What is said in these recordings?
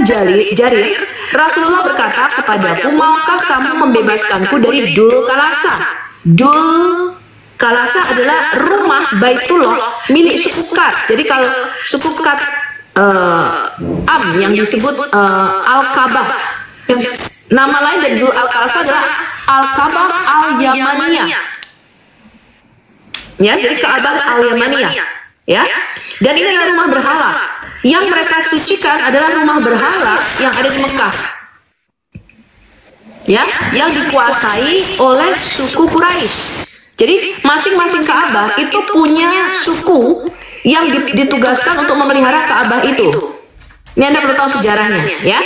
Jarir, Rasulullah berkata kepadaku, maukah kamu membebaskanku dari Dul Kalasa? Dul Kalasa adalah rumah Baitullah milik suku Kad. Jadi kalau suku Kad yang disebut Al-Kabah, nama lain dari Dul Al-Kalasa adalah Al-Kabah Al-Yamaniyah. Ya, jadi Ka'bah Al-Yamaniyah. Ya, dan ini adalah rumah berhala. Yang mereka sucikan adalah rumah berhala yang ada di Mekah, ya, yang dikuasai oleh suku Quraisy. Jadi masing-masing Ka'bah itu punya suku yang ditugaskan untuk memelihara Ka'bah itu. Ini Anda perlu tahu sejarahnya, ya.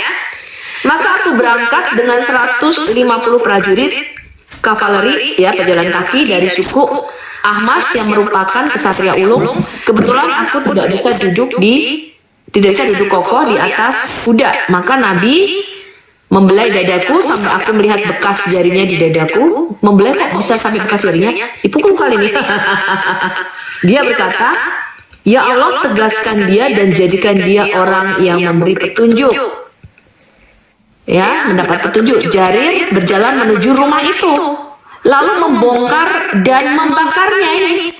Maka aku berangkat dengan 150 prajurit kavaleri, ya, pejalan kaki dari suku Ahmas yang merupakan kesatria ulung. Kebetulan aku tidak bisa duduk kokoh di atas kuda, maka Nabi membelai dadaku sampai aku melihat bekas jarinya di dadaku. Membelai kok bisa sampai bekas jarinya? Dipukul kali ini. Dia berkata, ya Allah, tegaskan dia dan jadikan dia orang yang memberi petunjuk. Ya, mendapat petunjuk. Jarir berjalan menuju rumah itu, lalu membongkar dan membakarnya ini.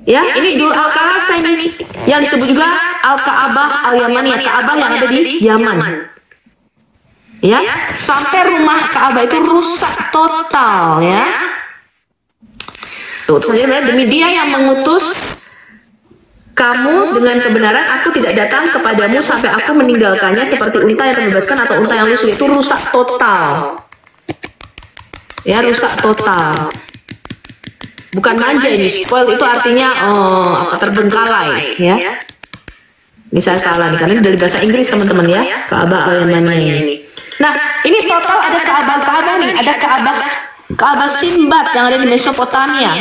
Ya, ini Dul Al-Kalasa ini, yang disebut juga Al-Ka'bah Al-Yamaniyah, Ka'bah yang ada di Yaman. Ya, sampai rumah Ka'bah itu rusak total, ya. Tuh, saudara, demi Dia yang mengutus kamu dengan kebenaran, aku tidak datang kepadamu sampai aku meninggalkannya seperti unta yang terbebaskan atau unta yang lusuh. Itu rusak total. Ya, rusak total. Bukan manja ini, spoil itu artinya terbengkalai, ya. Ini saya salah nih, karena ini dari bahasa Inggris teman-teman, ya. Ka'bah Al-Yamaniyah ini. Nah, ini total ada Ka'bah nih, ada Ka'bah Sinbad yang ada di Mesopotamia.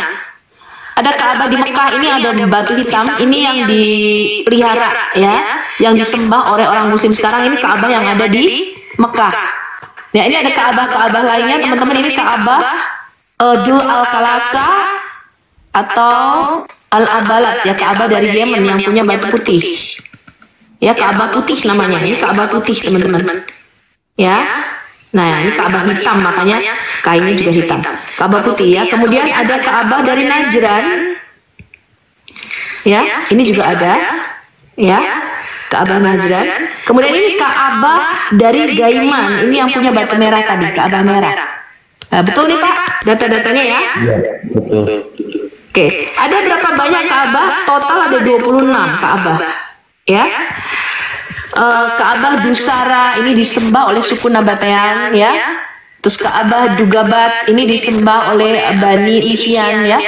Ada Ka'bah di Mekah, ini ada batu hitam, ini yang dipelihara, ya, yang disembah oleh orang Muslim sekarang. Ini Ka'bah yang ada di Mekah. Nah, ini ada Ka'bah lainnya teman-teman. Ini Ka'bah Dul Al-Kalasa atau Al-Abalat, ya, Ka'bah dari Yemen yang punya batu putih. Ya, Ka'bah putih namanya. Ini Ka'bah putih teman-teman. Ya. Nah, ini Ka'bah hitam, makanya kainnya juga hitam. Ka'bah putih, ya. Kemudian ada Ka'bah dari Najran. Ya, ini juga ada. Ya, Ka'bah Najran. Kemudian ini Ka'bah dari Gaiman. Ini yang punya batu merah tadi, Ka'bah merah. Nah, betul nih Pak, data-datanya ya? Iya, betul. Oke, ada berapa banyak Ka'bah? Total ada 26 Ka'bah. Ya. Ka'bah Dusara ini disembah oleh suku Nabatean, ya. Terus Ka'bah Dugabat ini disembah oleh Bani Ihyan, ya.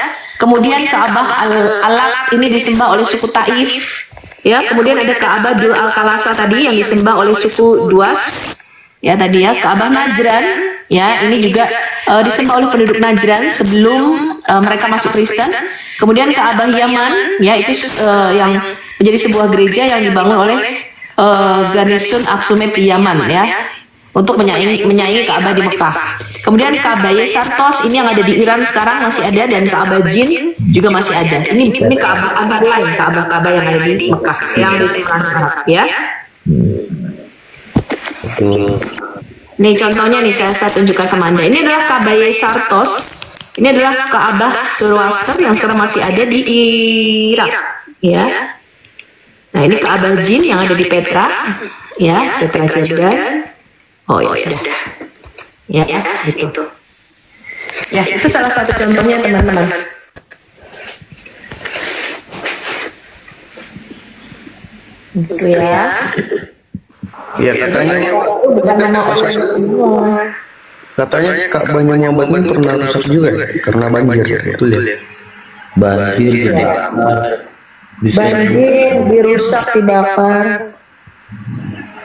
Kemudian Ka'bah Al-Alaq ini disembah oleh suku Taif, ya. Kemudian ada Ka'bah Dul Al-Kalasa tadi yang disembah oleh suku Duas, ya, tadi, ya. Ka'bah Najran, ya, ini juga disembah oleh penduduk Najran sebelum mereka masuk Kristen. Kemudian Ka'bah Yaman, ya, itu yang menjadi sebuah gereja yang dibangun oleh Garnisun Aksumet di Yaman, ya, untuk menyaingi Ka'bah di Mekah. Kemudian Ka'bah Sartos ini yang ada di Iran sekarang masih ada, dan Ka'bah Jin juga masih ada. Ini Ka'bah lain, Ka'bah yang ada di Mekah, yang di sebelah, ya. Nih contohnya nih saya tunjukkan sama Anda. Ini adalah Ka'bah Sartos. Ini adalah Ka'bah Zoroaster yang sekarang masih ada di Irak, ya. Nah, ini Ka'bah Jin yang ada di Petra, ya, Petra Jordan. Oh ya sudah. Ya, itu. Ya, itu salah satu contohnya teman-teman. Gitu ya. Ya, katanya Ka'bahnya Muhammad pernah rusak juga karena banjir, betul ya? Banjir, dirusak, dibakar.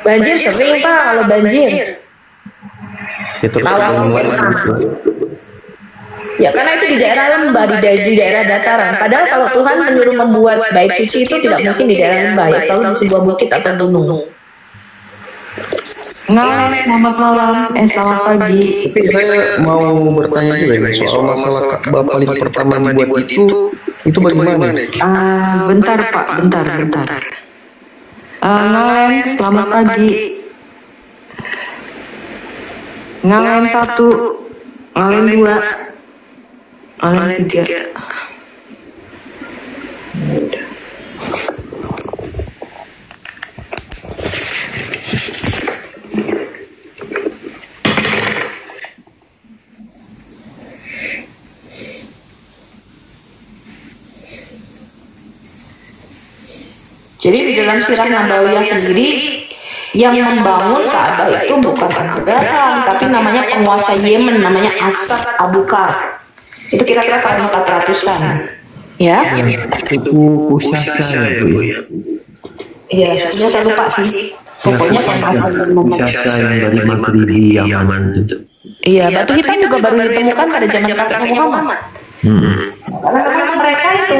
Banjir sering Pak, kalau banjir. Itu ya, karena itu di daerah lembah, di daerah dataran. Padahal kalau Tuhan menyuruh membuat bait suci itu tidak mungkin di daerah lembah, ya, selalu di sebuah bukit atau gunung. Selamat malam, selamat pagi. Tapi saya mau bertanya juga nih soal masalah Ka'bah paling pertama dibuat itu bagaimana? Bentar Pak, bentar. Ngalen, selamat pagi. Ngalen 1, ngalen 2, ngalen 3. Jadi di dalam sirah Nabawiyah sendiri yang membangun Ka'bah itu bukan Abraham, tapi namanya penguasa Yemen, namanya Asad Abukar. Itu kira-kira tahun 400-an. Ya? Itu Usasa ya Bu ya. Iya, sudah saya lupa sih. Pokoknya penguasa Yemen. Usasa yang dari Maghribi Yaman itu. Iya, batu hitam juga baru ditemukan pada zaman kakek Muhammad. Karena mereka itu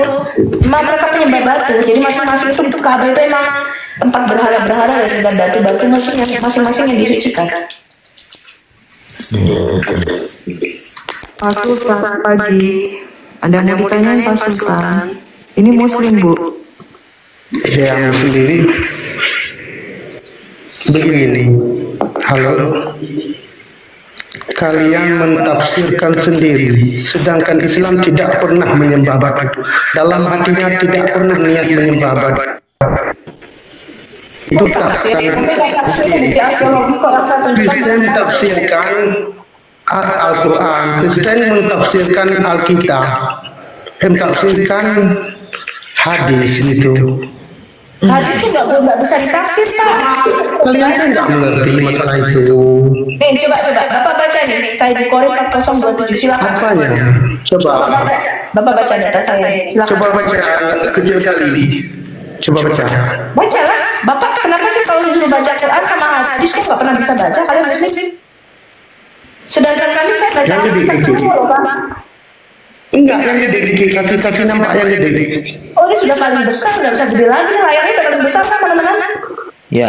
memang mereka penyembah batu, jadi masing-masing itu Ka'bah itu emang tempat berhala-berhala dan batu-batu masing-masing yang disucikan. Pak Sultan pagi. Ada yang mau ditanyain Pak Sultan. Ini Muslim Bu. Yang sendiri begini. Halo. Kalian mentafsirkan sendiri, sedangkan Islam tidak pernah menyembah batu. Dalam hatinya tidak pernah niat menyembah batu. Itu tafsir. Kristen mentafsirkan Al-Quran, Kristen mentafsirkan Alkitab, mentafsirkan hadis itu. Hadis itu nggak bisa ditafsir Pak. Kalian kan nggak mengerti masalah itu. Nih coba Bapak baca nih, saya di Qori 4027 silakan. Apanya? Coba. Bapak baca data saya, silakan. Coba baca kecil sekali. Coba baca. Baca lah. Bapak kenapa sih kalau disuruh baca Quran sama hadis kok nggak pernah bisa baca? Kalian Muslim. Sedangkan kami saya baca Yang gede itu. Enggak, yang gede kasih nampak yang gede. Oh ini sudah paling besar, nggak bisa gede lagi. Layarnya udah paling besar kan teman-teman? Ya.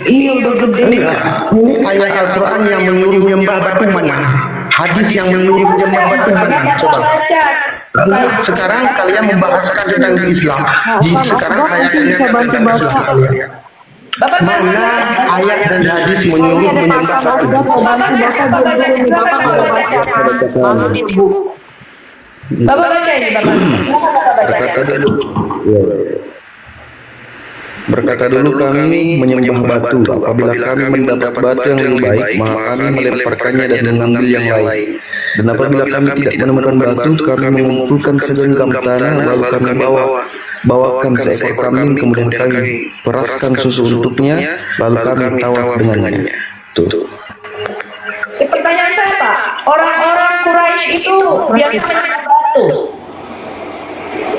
Iya udah gede. Enggak, ini ayat Al-Quran yang menyuruh menyembah batu mana? Hadis yang menyuruh menyembah batu mana? Coba. Sekarang kalian membahaskan tentang Islam. Jadi sekarang ayatnya tentang Islam. Mana ayat dan hadis menyuruh menyembah batu? Bapak baca ini Bapak. Silakan Bapak baca. Berkata dulu kami menyembah batu. Apabila kami mendapat batu yang lebih baik, maka kami melemparkannya dan mengambil yang lain. Dan apabila kami tidak menemukan batu, kami mengumpulkan segenggam tanah, lalu kami bawakan seekor kambing, kemudian kami peraskan susu untuknya, lalu kami tawaf dengannya. Tuh. Pertanyaan saya Pak, orang-orang Quraisy itu biasa menyembah batu.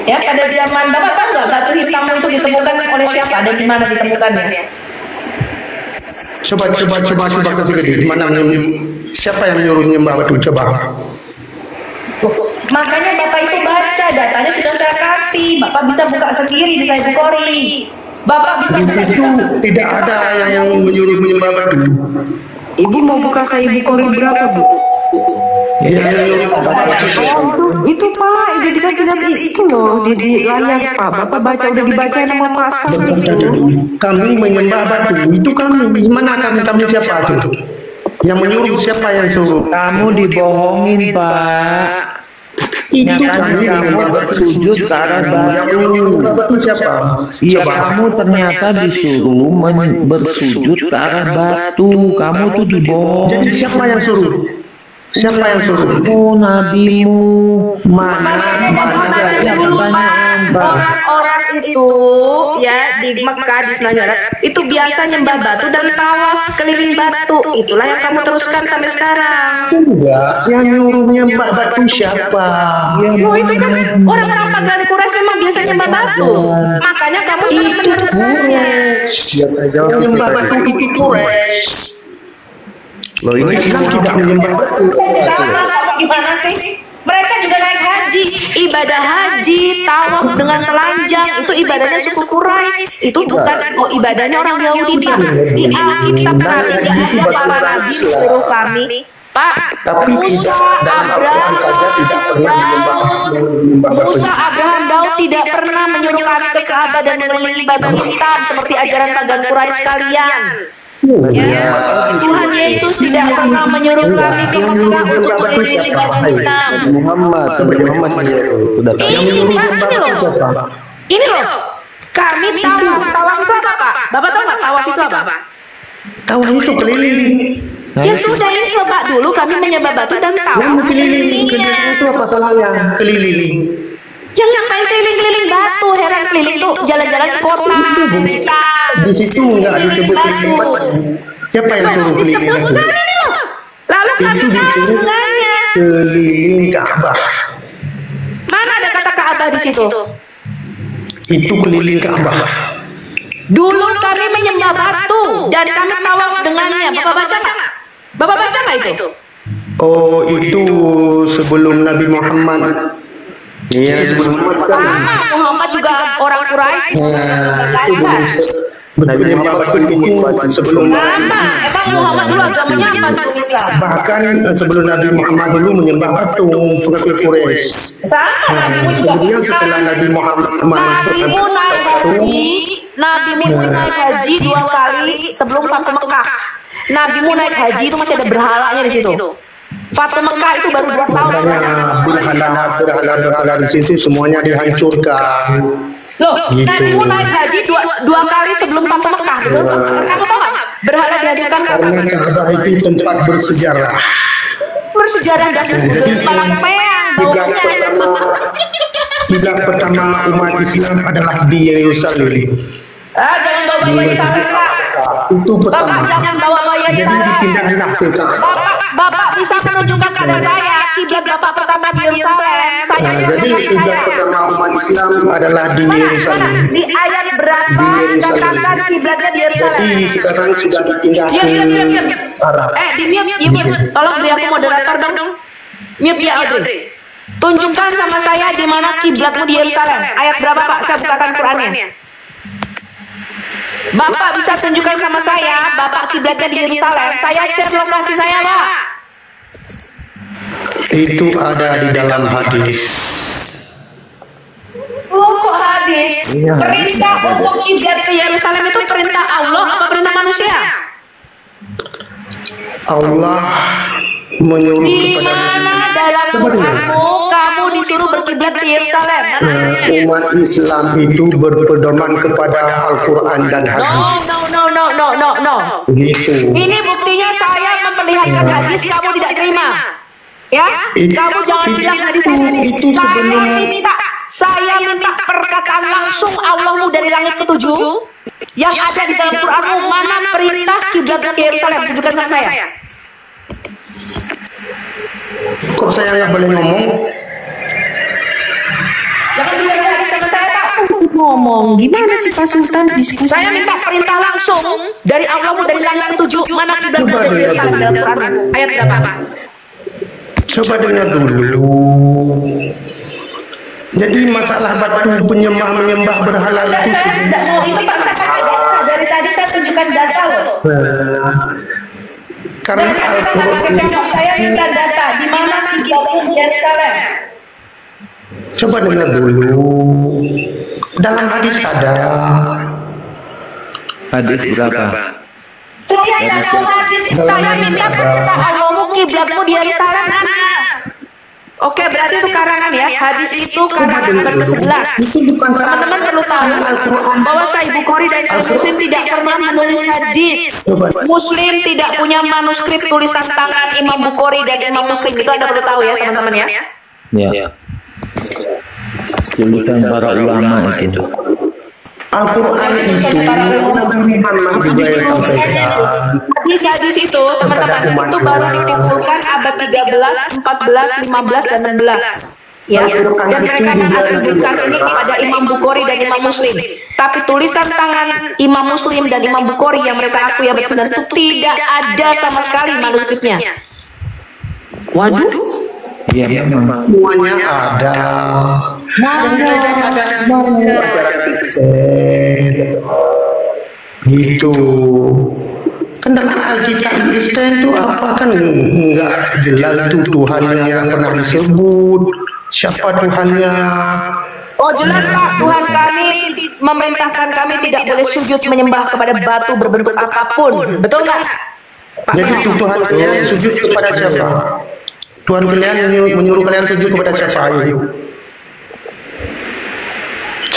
Ya pada zaman Bapak tahu nggak batu hitam itu ditemukan oleh siapa dan di mana ditemukannya? Coba kasih gede. Di mana siapa yang nyuruh menyembah batu? Coba. Makanya Bapak itu baca, datanya sudah saya kasih. Bapak bisa buka sendiri di Sahih Bukhari. Bapak bisa Di situ tidak ada yang menyuruh menyembah batu. Ibu mau buka Sahih Bukhari berapa Bu? Itu Pak, udah dikasih lihat itu loh di layar Pak. Bapak baca udah dibaca nama pasal itu. Kami menyembah batu. Itu kami. Mana kami siapa itu? Yang menyuruh siapa yang suruh? Kamu dibohongin Pak. Itu Nyatanya kamu bersujud ke arah batu. batu siapa? Iya kamu ternyata disuruh bersujud ke arah batu. Kamu tuh dibohong. Jadi siapa yang suruh? Siapa yang suruh? Oh nabimu. Mana? Orang-orang itu ya di Mekah di Selanjutnya itu biasa nyembah batu dan tawaf keliling batu. Itulah yang kamu teruskan sampai sekarang. Enggak, yang nyuruh menyembah batu siapa? Oh itu kan orang-orang Pagan Quraisy memang biasa nyembah batu. Makanya kamu harus meneruskannya. Yang menyembah batu itu Quraisy. Loh ini Islam tidak menyembah batu. Gimana sih? Mereka juga naik haji, ibadah haji, tawaf dengan telanjang, itu ibadahnya suku Quraisy. Itu bukan ibadahnya orang Yahudi. Di Alkitab kami tidak ada para nabi suruh kami Pak, Tapi Musa, tidak dalam Al-Quran saja tidak pernah menyembah batu. Musa, Abraham, Daud tidak pernah menyuruh kami ke Ka'bah dan mengelilingi batu hitam seperti ajaran pagan Quraisy sekalian. Ya. Tuhan Yesus tidak pernah menyuruh kami ke Mekah untuk mengelilingi batu hitam. Muhammad sudah Ini loh, kami tawaf. Tawaf itu apa, Pak? Bapak tahu nggak tawaf itu apa? Tahu itu keliling. Ya sudah, ini coba dulu kami menyembah batu dan tawaf mengelilingnya. Itu apa salahnya? Keliling. Yang ngapain keliling-keliling batu? Heran, keliling tuh jalan-jalan ke kota. Di situ nggak disebut keliling batu. Siapa yang suruh keliling Disebut batu? kami nih loh. Lalu kami tahu dengannya. Keliling Ka'bah. Mana ada kata Ka'bah di situ? Itu keliling Ka'bah. Dulu kami menyembah batu dan kami tawaf dengannya. Bapak baca nggak? Bapak baca nggak itu? Oh, itu sebelum Nabi Muhammad. Iya, Muhammad juga orang Quraisy. Menyembah batu itu sebelum Lama. Emang Muhammad dulu agamanya apa sebelum Islam? bahkan sebelum Nabi Muhammad dulu menyembah batu fakir Quraisy. Sama, Nabimu juga. Kemudian setelah Nabi Muhammad Nabimu naik haji, Nabimu naik haji 2 kali sebelum Fatu Mekah. Nabimu naik haji itu masih ada berhalanya di situ. Fatu Mekah itu baru 2 tahun. berhala di situ semuanya dihancurkan. Loh, Nabimu naik haji dua kali sebelum Fatu Mekah gitu. Kamu tahu nggak? Berhala dihancurkan Karena Ka'bah itu tempat bersejarah. bersejarah dan palang peang. Kiblat pertama umat Islam adalah di Yerusalem. Jangan bawa Yerusalem, Pak. Itu Bapak pertama. jangan bawa Jadi Yerusalem. dipindahlah ke Ka'bah. Bapak bisa menunjukkan kepada saya kiblat Bapak pertama di Yerusalem. Saya Nah, jadi kiblat pertama umat Islam adalah di Yerusalem. Di ayat berapa katakan kiblatnya di Yerusalem? Jadi sekarang sudah dipindah ke Arab. Di mute. Tolong beri aku moderator dong. Mute ya, Audrey. Tunjukkan sama saya di mana kiblatmu di Yerusalem. Ayat berapa, Pak? Saya bukakan Qurannya. Bapak bisa tunjukkan sama saya, Bapak kiblatnya di Yerusalem. Saya share lokasi saya, Pak. Itu ada di dalam hadis. Oh, kok hadis? Perintah untuk kiblat ke Yerusalem itu perintah Allah apa perintah manusia? Allah menyuruh Di kepada mana dalam Quranmu kamu disuruh berkiblat ke Yerusalem? umat Islam itu berpedoman kepada Al-Quran dan hadis. No. Gitu. Ini buktinya saya memperlihatkan hadis kamu tidak terima. Ya, kamu jangan bilang hadis itu sebelum saya minta perkataan langsung Allahmu dari langit ke-7 yang ada di dalam Quranmu. Mana perintah kiblat ke Yerusalem? Tunjukkan sama saya. Kok saya nggak boleh ngomong? Jangan bisa cari sama saya takut ngomong. Gimana sih Pak Sultan diskusi? Saya minta perintah langsung dari Allahmu dari langit ke-7. Mana kiblat ke Yerusalem dalam Quranmu? Ayat berapa? Coba dengar dulu. Jadi masalah batu menyembah berhala itu Saya tidak mau itu Pak, saya pakai data. Dari tadi saya tunjukkan data loh. karena Dan saya pakai Al-Quran. contoh, saya minta data di mana kiblatmu di Yerusalem. Coba dengar dulu. Dalam hadis ada. Hadis berapa? Saya tidak tahu hadis. Saya minta perintah Allahmu kiblatmu di Yerusalem mana? Oke, berarti itu karangan ya. Hadis itu karangan abad ke-11. Itu bukan Teman-teman perlu tahu bahwa Sahih Bukhari dan Sahih Muslim tidak pernah menulis hadis. Muslim tidak punya manuskrip tulisan tangan Imam Bukhari dan Imam Muslim. Itu Anda perlu tahu ya teman-teman ya. Ya. Tulisan para ulama itu. Al-Quran itu Nabi Muhammad juga yang sampaikan. Hadis itu teman-teman itu baru ditimbulkan abad 13, 14, 15 dan 16. Ya, dan mereka mengatribusikan ini kepada Imam Bukhari dan Imam Muslim. Tapi tulisan tangan Imam Muslim dan Imam Bukhari yang mereka akui abad 9 itu tidak ada sama sekali manuskripnya. Waduh. Iya memang. Semuanya ada. Gitu. Sedangkan Alkitab Kristen itu apa kan nggak jelas itu Tuhannya yang pernah disebut, siapa Tuhannya. Oh jelas Pak, Tuhan kami memerintahkan kami tidak boleh sujud menyembah kepada batu berbentuk apapun, betul nggak? Pak Jadi Tuhan kalian sujud kepada siapa? Tuhan kalian menyuruh kalian sujud kepada siapa? Ayo.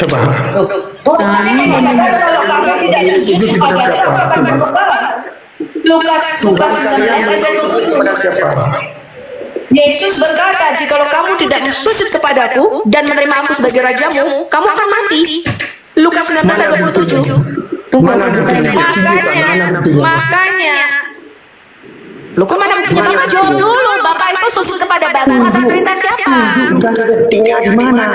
Coba. Tuhan mengatakan kalau kami tidak sujud kepada siapa? Lukas 19 ayat 27. Yesus berkata, jikalau kamu tidak sujud kepadaku dan menerima aku sebagai rajamu, kamu akan mati. Lukas 19 ayat 27. Makanya lu kok mana buktinya? Bapak jawab dulu. Bapak itu sujud kepada batu atas perintah siapa? Buktinya di mana?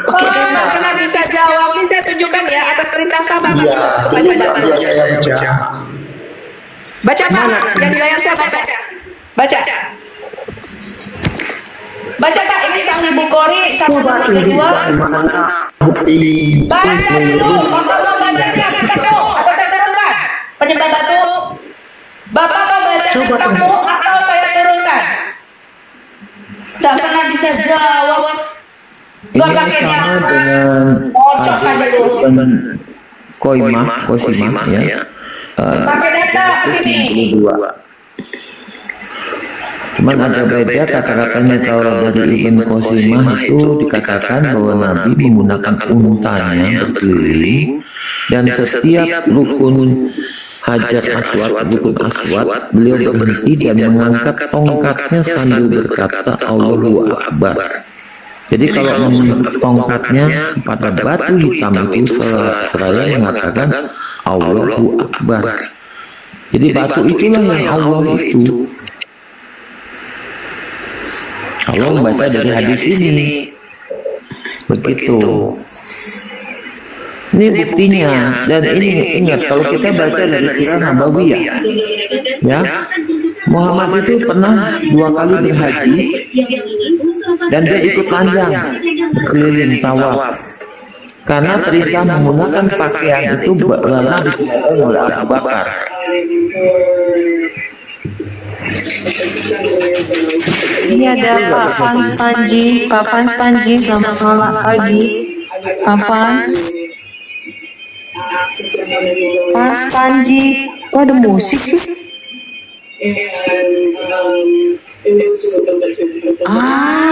Oke, Bapak pernah bisa jawab. Ini saya tunjukkan ya atas perintah siapa Bapak sujud kepada batu. Saya baca. Baca Pak, yang di layar saya baca. Baca. Baca Kak, ini Sang Ibu Kori 132. Bukti. Baca dulu, Bapak mau baca kita tuh atau saya turunkan? Penyembah batu. Bapak mau baca kamu atau saya turunkan? Tidak pernah bisa jawab. Gak pakai sama dengan Kocok aja dulu. Kosimah ya. Pakai data sini. 92. Cuman ada beda kata-katanya. Kalau dari Ibn Khosimah itu dikatakan bahwa Nabi menggunakan untanya berkeliling, dan setiap rukun Hajar Aswad, beliau berhenti dan mengangkat tongkatnya sambil berkata Allahu Akbar. Jadi kalau mengangkat tongkatnya pada batu hitam itu seraya mengatakan Allahu Akbar. Jadi batu itulah yang Allah itu. Kalau membaca dari hadis ini begitu. Ini buktinya. Dan ini ingat, kalau kita baca dari Sirah Nabawiyah ya, Muhammad itu pernah 2 kali berhaji dan dia ikut panjang keliling tawaf karena perintah menggunakan pakaian itu lama digunakan oleh Abu Bakar. Ini ada Pak Fans Panji, selamat malam pagi. Pak Fans Panji, kok ada musik sih?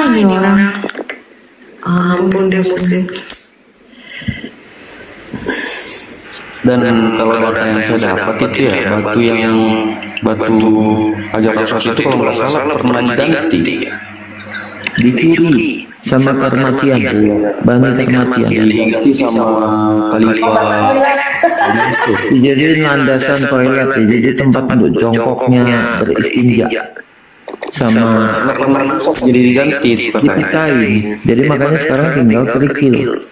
Ini orang. Ampun deh musik. Dan kalau data yang saya dapat itu ya batu Hajar Aswad itu kalau nggak salah pernah diganti. Dicuri sama Karmatian, Bani Karmatian, Diganti sama Khalifah. jadi landasan toilet ya, jadi tempat untuk jongkoknya beristinja sama Jadi diganti dipikain. Jadi makanya sekarang tinggal kerikil.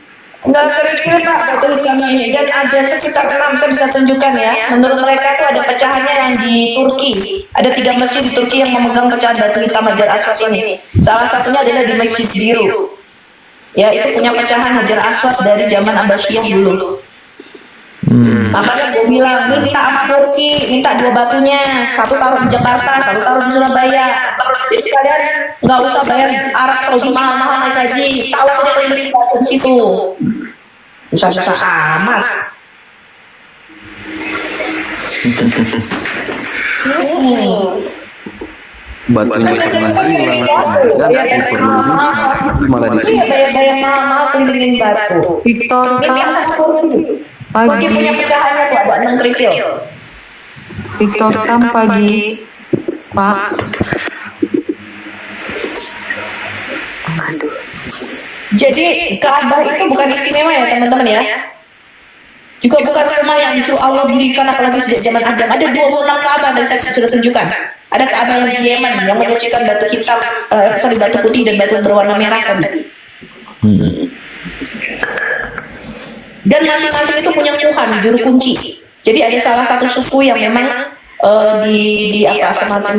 Enggak kira-kira Pak batu hitamnya ini, dan ada sekitar 6, saya bisa tunjukkan ya. Menurut mereka itu ada pecahannya yang di Turki. Ada 3 masjid di Turki yang memegang pecahan batu hitam Hajar Aswad ini. Salah satunya adalah di Masjid Biru. Ya, itu punya pecahan Hajar Aswad dari zaman Abbasiyah dulu. Makanya gue bilang minta sama Turki, minta 2 batunya, 1 taruh di Jakarta, 1 taruh di Surabaya. Jadi kalian nggak usah bayar Arab Saudi mahal-mahal naik haji, tahu dia keliling batu di situ. Susah-susah amat. batunya pernah hilang, malah di sini. Bayar mahal keliling batu. Victor Ini biasa Turki. Turki punya pecahannya tuh ada 6 kerikil. Victor Tam pagi, Pak. Jadi Ka'bah itu bukan istimewa ya teman-teman ya. Juga bukan rumah yang disuruh Allah dirikan apalagi sejak zaman Adam. Ada 26 Ka'bah dan saya sudah tunjukkan. Ada Ka'bah yang di Yemen yang menyucikan batu hitam, batu putih dan batu berwarna merah tadi. Dan masing-masing itu punya Tuhan, juru kunci. Jadi ada salah satu suku yang memang semacam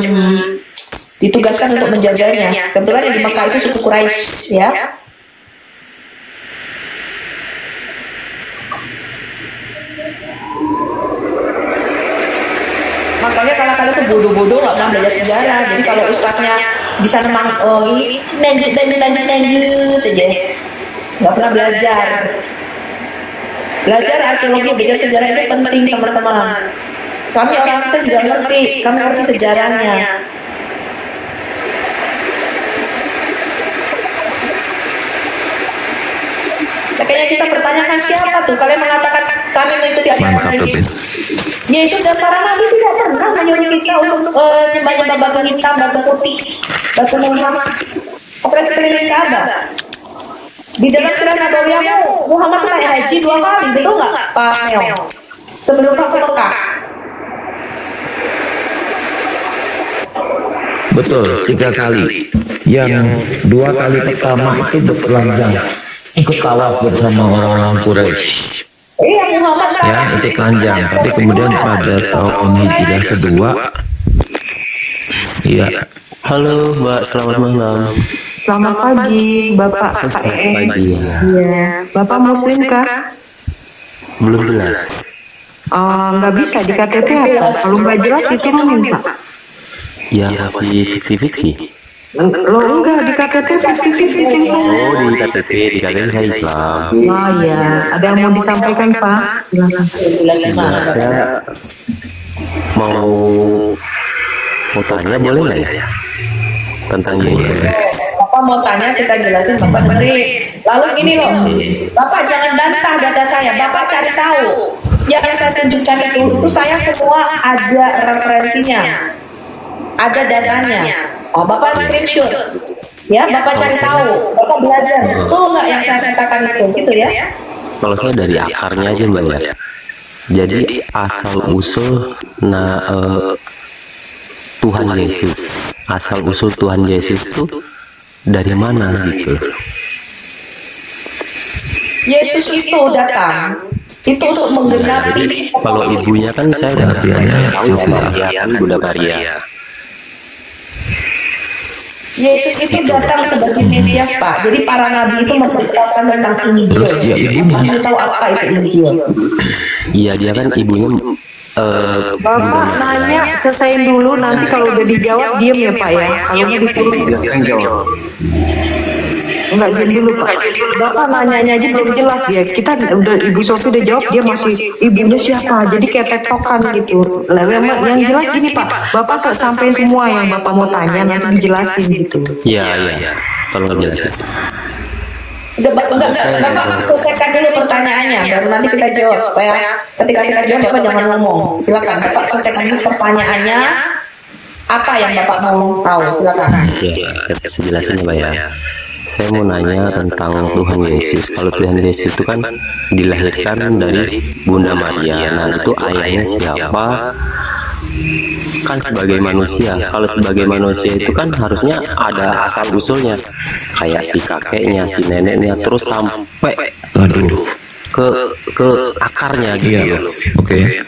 ditugaskan untuk menjaganya. Kebetulan yang di Mekah itu suku Quraisy ya. makanya kalau kalian tuh bodoh-bodoh nggak pernah belajar sejarah. Jadi kalau ustaznya bisa memang ini lanjut aja, nggak pernah belajar. Belajar arkeologi, belajar sejarah itu penting teman-teman. Kami orang Aceh juga ngerti, kami ngerti sejarahnya. Makanya kita pertanyakan siapa tuh? Kalian mengatakan kami mengikuti ajaran Yesus. Yesus dan para nabi tidak pernah menyuruh kita untuk nyembah batu hitam, batu putih, batu Muhammad. Apalagi keliling Ka'bah. Di dalam sirah Nabawiyah Muhammad naik haji 2 kali, betul nggak Pak Meo? Sebelum masuk Mekah. Betul, 3 kali. Yang 2 kali pertama itu bertelanjang, ikut tawaf bersama orang-orang Quraisy. Iya, Muhammad Ya, itu telanjang. Tapi kemudian pada tahun hijrah kedua, ya. Halo Mbak, selamat malam. Selamat pagi, Bapak. Pagi ya. Iya. Bapak Muslim kah? Belum jelas. Nggak bisa di KTP apa? Kalau nggak jelas diturunin Pak. Ya masih 50-50. Lo enggak di KTP 50-50 Oh di KTP saya Islam. Oh iya, ada yang mau disampaikan Pak? Silakan. Saya mau tanya boleh nggak ya tentang Yesus? Bapak mau tanya, kita jelasin, Bapak dengerin. Lalu gini loh, Bapak jangan bantah data saya, Bapak cari tahu. Yang saya tunjukkan itu saya semua ada referensinya, ada datanya. Oh, Bapak screenshot, ya, Bapak cari tahu, Bapak belajar, betul nggak yang saya katakan itu, gitu ya? Kalau saya dari akarnya aja Mbak ya. Jadi asal usul Tuhan Yesus, asal usul Tuhan Yesus itu dari mana gitu? Yesus itu datang itu untuk menggenapi. Jadi kalau ibunya kan saya udah tahu Maria kan Bunda Maria. Yesus itu datang sebagai Mesias Pak. Jadi para nabi itu memberitakan tentang Injil. Kamu tahu apa itu Injil? Iya dia kan ibunya. Bapak nanya selesaiin dulu, nanti kalau udah dijawab diem ya Pak ya. Kalau nggak diturunin. Enggak, diam dulu Pak. Bapak nanyanya aja belum jelas dia. Kita udah Ibu Sofi udah jawab, dia masih ibunya siapa. Jadi kayak tektokan gitu. Yang jelas gini Pak, Bapak sampai semua yang Bapak mau tanya nanti dijelasin gitu. Iya. Tolong jelasin. Bapak selesaikan dulu pertanyaannya, baru nanti kita jawab. Supaya ketika kita jawab Bapak jangan ngomong. Silakan Bapak selesaikan dulu pertanyaannya. Apa yang Bapak mau tahu? Silakan. Ya, saya jelasin Pak ya. Saya mau nanya tentang Tuhan Yesus. Kalau Tuhan Yesus itu kan dilahirkan dari Bunda Maria. Nah itu ayahnya siapa? Kan sebagai manusia. Kalau sebagai manusia itu kan harusnya ada asal usulnya. Kayak si kakeknya, si neneknya, terus sampai ke akarnya gitu. Oke.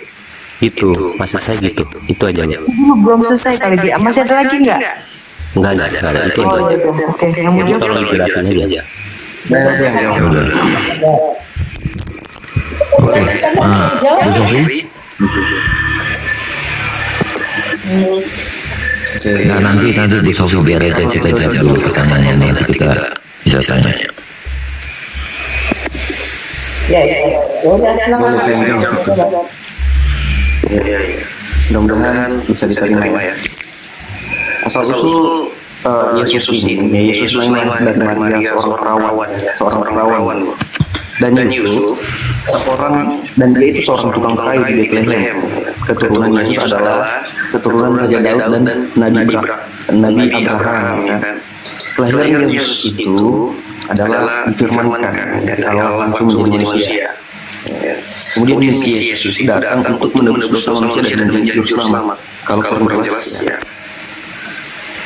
Itu maksud saya gitu. Itu aja. Belum selesai kali dia. Masih ada lagi nggak? Enggak ada. Itu Oh aja. iya, oke. Yang mau Jadi jawab. tolong jelasin aja. Ya udah. Oke. Bu Sofi. Nah nanti Bu Sofi biar aja kita jawab dulu pertanyaannya, nanti kita bisa tanya. Ya. Udah silakan. Mudah-mudahan bisa diterima ya. Asal usul Yesus ini, Yesus memang dari Maria seorang perawan, dan Yusuf seorang, dan dia itu seorang tukang kayu di Bethlehem. Keturunannya itu adalah keturunan Raja Daud dan Nabi Abraham. Kelahiran Yesus itu adalah difirmankan dari Allah langsung menjadi manusia. Kemudian Mesias Yesus datang untuk menebus dosa manusia dan menjadi juru selamat. Kalau kurang jelas ya.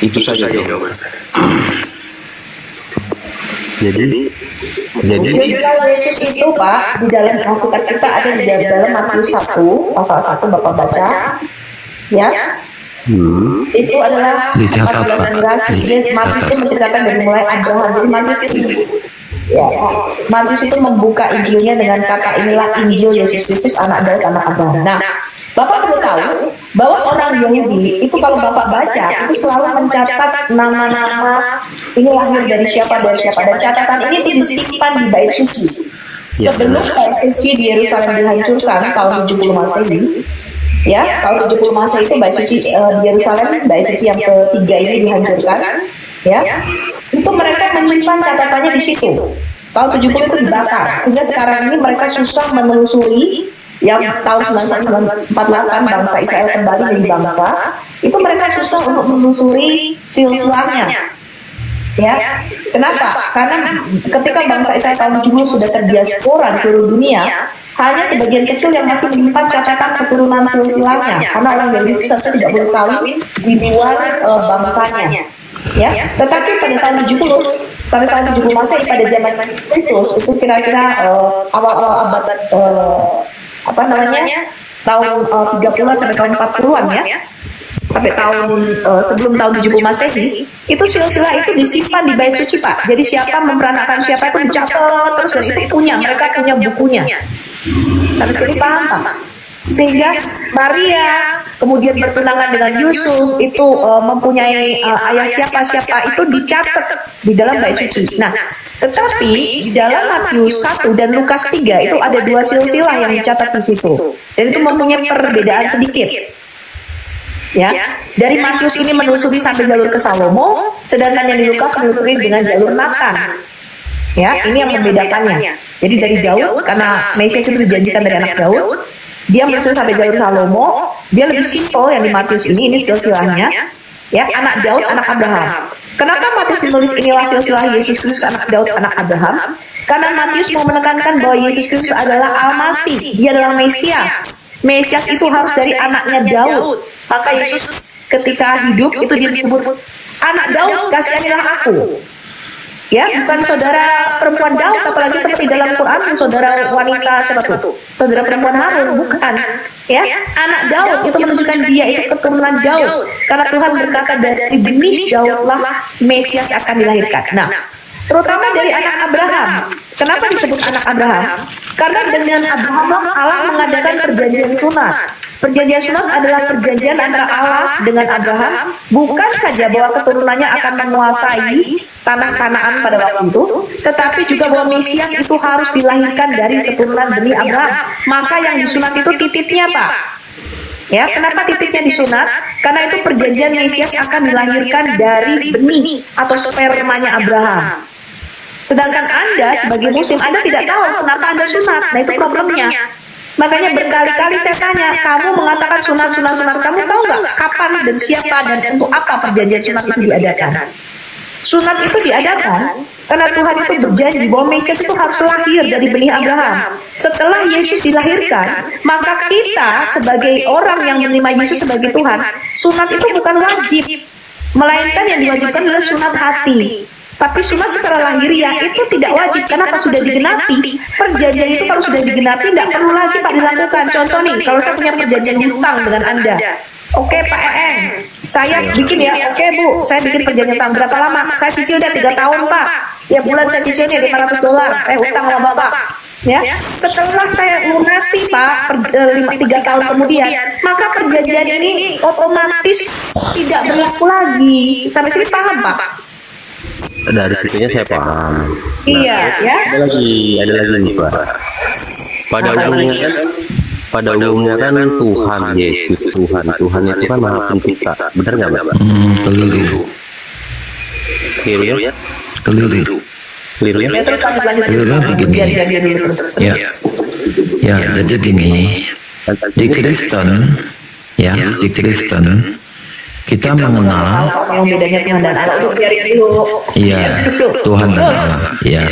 Itu saja jawaban saya. Jadi Kalau Yesus itu Pak, di dalam Alkitab kita ada di dalam Matius 1 pasal 1 Bapak baca, ya. Itu adalah Dicatat, Pak. Matius itu menceritakan dari mulai Abraham. Jadi Matius itu membuka Injilnya dengan kata inilah Injil Yesus Kristus anak Daud anak Abraham. Nah, Bapak perlu tahu bahwa orang Yahudi itu kalau Bapak baca itu selalu mencatat nama-nama ini lahir dari siapa, dan catatan ini itu disimpan di bait suci. Sebelum bait suci di Yerusalem dihancurkan tahun 70 Masehi, ya, tahun 70 Masehi itu bait suci di Yerusalem, bait suci yang ketiga ini dihancurkan, ya. Itu mereka menyimpan catatannya di situ. Tahun 70 itu dibakar, sehingga sekarang ini mereka susah menelusuri. Yang tahun 1948 bangsa Israel kembali menjadi bangsa, itu mereka susah untuk menelusuri silsilahnya. Ya, kenapa? Karena ketika bangsa Israel tahun 70 sudah terdiaspora di seluruh dunia, hanya sebagian kecil yang masih menyimpan catatan keturunan silsilahnya, karena orang Yahudi tidak boleh kawin di luar bangsanya. Ya, tetapi pada tahun 70 Masehi, pada zaman Kristus itu kira-kira awal abad tahun 30-an sampai tahun 40-an ya, sampai tahun sebelum tahun 70 Masehi, itu silsilah itu disimpan di bait suci, Pak. Jadi siapa memperanakan siapa itu dicatat terus, dan itu mereka punya bukunya. Sampai sini paham, Pak? Sehingga Maria kemudian bertunangan dengan Yusuf itu mempunyai ayah siapa itu dicatat di dalam bait suci. Nah, tetapi di dalam Matius 1 dan Lukas 3 itu ada dua silsilah yang dicatat di situ, dan itu mempunyai perbedaan sedikit. Ya, dari Matius ini menelusuri sampai jalur ke Salomo, sedangkan yang di Lukas menelusuri dengan jalur Nathan. Ya, ini yang membedakannya. Jadi dari Daud, karena Mesias itu dijanjikan dari anak Daud, dia menelusuri sampai jalur Salomo. Dia lebih simpel yang di Matius ini silsilahnya. Ya, anak Daud, anak Abraham. Kenapa Matius menulis inilah silsilah Yesus Kristus anak Daud, anak Abraham? Karena Matius mau menekankan bahwa Yesus Kristus adalah Al-Masih, dia adalah Mesias. Mesias itu harus dari anaknya Daud. Maka Yesus ketika hidup itu dia disebut anak Daud, kasihanilah aku. Ya, bukan saudara perempuan Daud, apalagi seperti dalam Quran saudara wanita siapa tuh? Saudara perempuan Harun, bukan. Ya, anak Daud itu menunjukkan dia itu keturunan Daud. Karena Tuhan berkata dari benih Daudlah Mesias akan dilahirkan. Nah, terutama dari anak Abraham. Kenapa disebut anak Abraham? Karena dengan Abraham Allah mengadakan perjanjian sunat. Perjanjian sunat adalah perjanjian antara Allah dengan Abraham, bukan saja bahwa keturunannya akan menguasai tanah Kanaan pada waktu itu, tetapi juga bahwa Mesias itu harus dilahirkan dari keturunan benih Abraham. Maka yang disunat itu titiknya, Pak. Ya, kenapa titiknya disunat? Karena itu perjanjian Mesias akan dilahirkan dari benih atau spermanya Abraham. Sedangkan Anda sebagai muslim, Anda tidak tahu kenapa Anda sunat. Nah, itu problemnya. Makanya berkali-kali saya tanya, kamu mengatakan sunat, kamu tahu nggak kapan dan siapa dan untuk apa perjanjian sunat itu diadakan? Sunat itu diadakan karena Tuhan itu berjanji bahwa Mesias itu harus lahir dari benih Abraham. Setelah Yesus dilahirkan, maka kita sebagai orang yang menerima Yesus sebagai Tuhan, sunat itu bukan wajib, melainkan yang diwajibkan adalah sunat hati. Tapi sunat secara lahiriah itu tidak wajib, karena kalau sudah digenapi, perjanjian itu kalau sudah digenapi tidak perlu lagi Pak dilakukan. Contoh nih, kalau saya punya perjanjian hutang dengan Anda, oke Pak EN, saya bikin ya, oke Bu, saya bikin perjanjian hutang berapa lama? Saya cicil deh 3 tahun Pak. Ya bulan saya cicil nih $500, saya hutang sama Bapak. Ya, setelah saya lunasi Pak 3 tahun kemudian, maka perjanjian ini otomatis tidak berlaku lagi. Sampai sini paham Pak? Dari situnya saya paham. Iya, ya. Ada lagi nih Pak. Pada umumnya kan Tuhan Yesus, Tuhan itu kan Maha Pencipta, benar nggak Pak? Keliru. Keliru ya? Keliru. Keliru ya? Ya, ya, jadi gini, di Kristen, ya, di Kristen kita mengenal yang bedanya Tuhan dan Allah. Untuk biarin dulu. Iya, Tuhan dan Allah. Ya,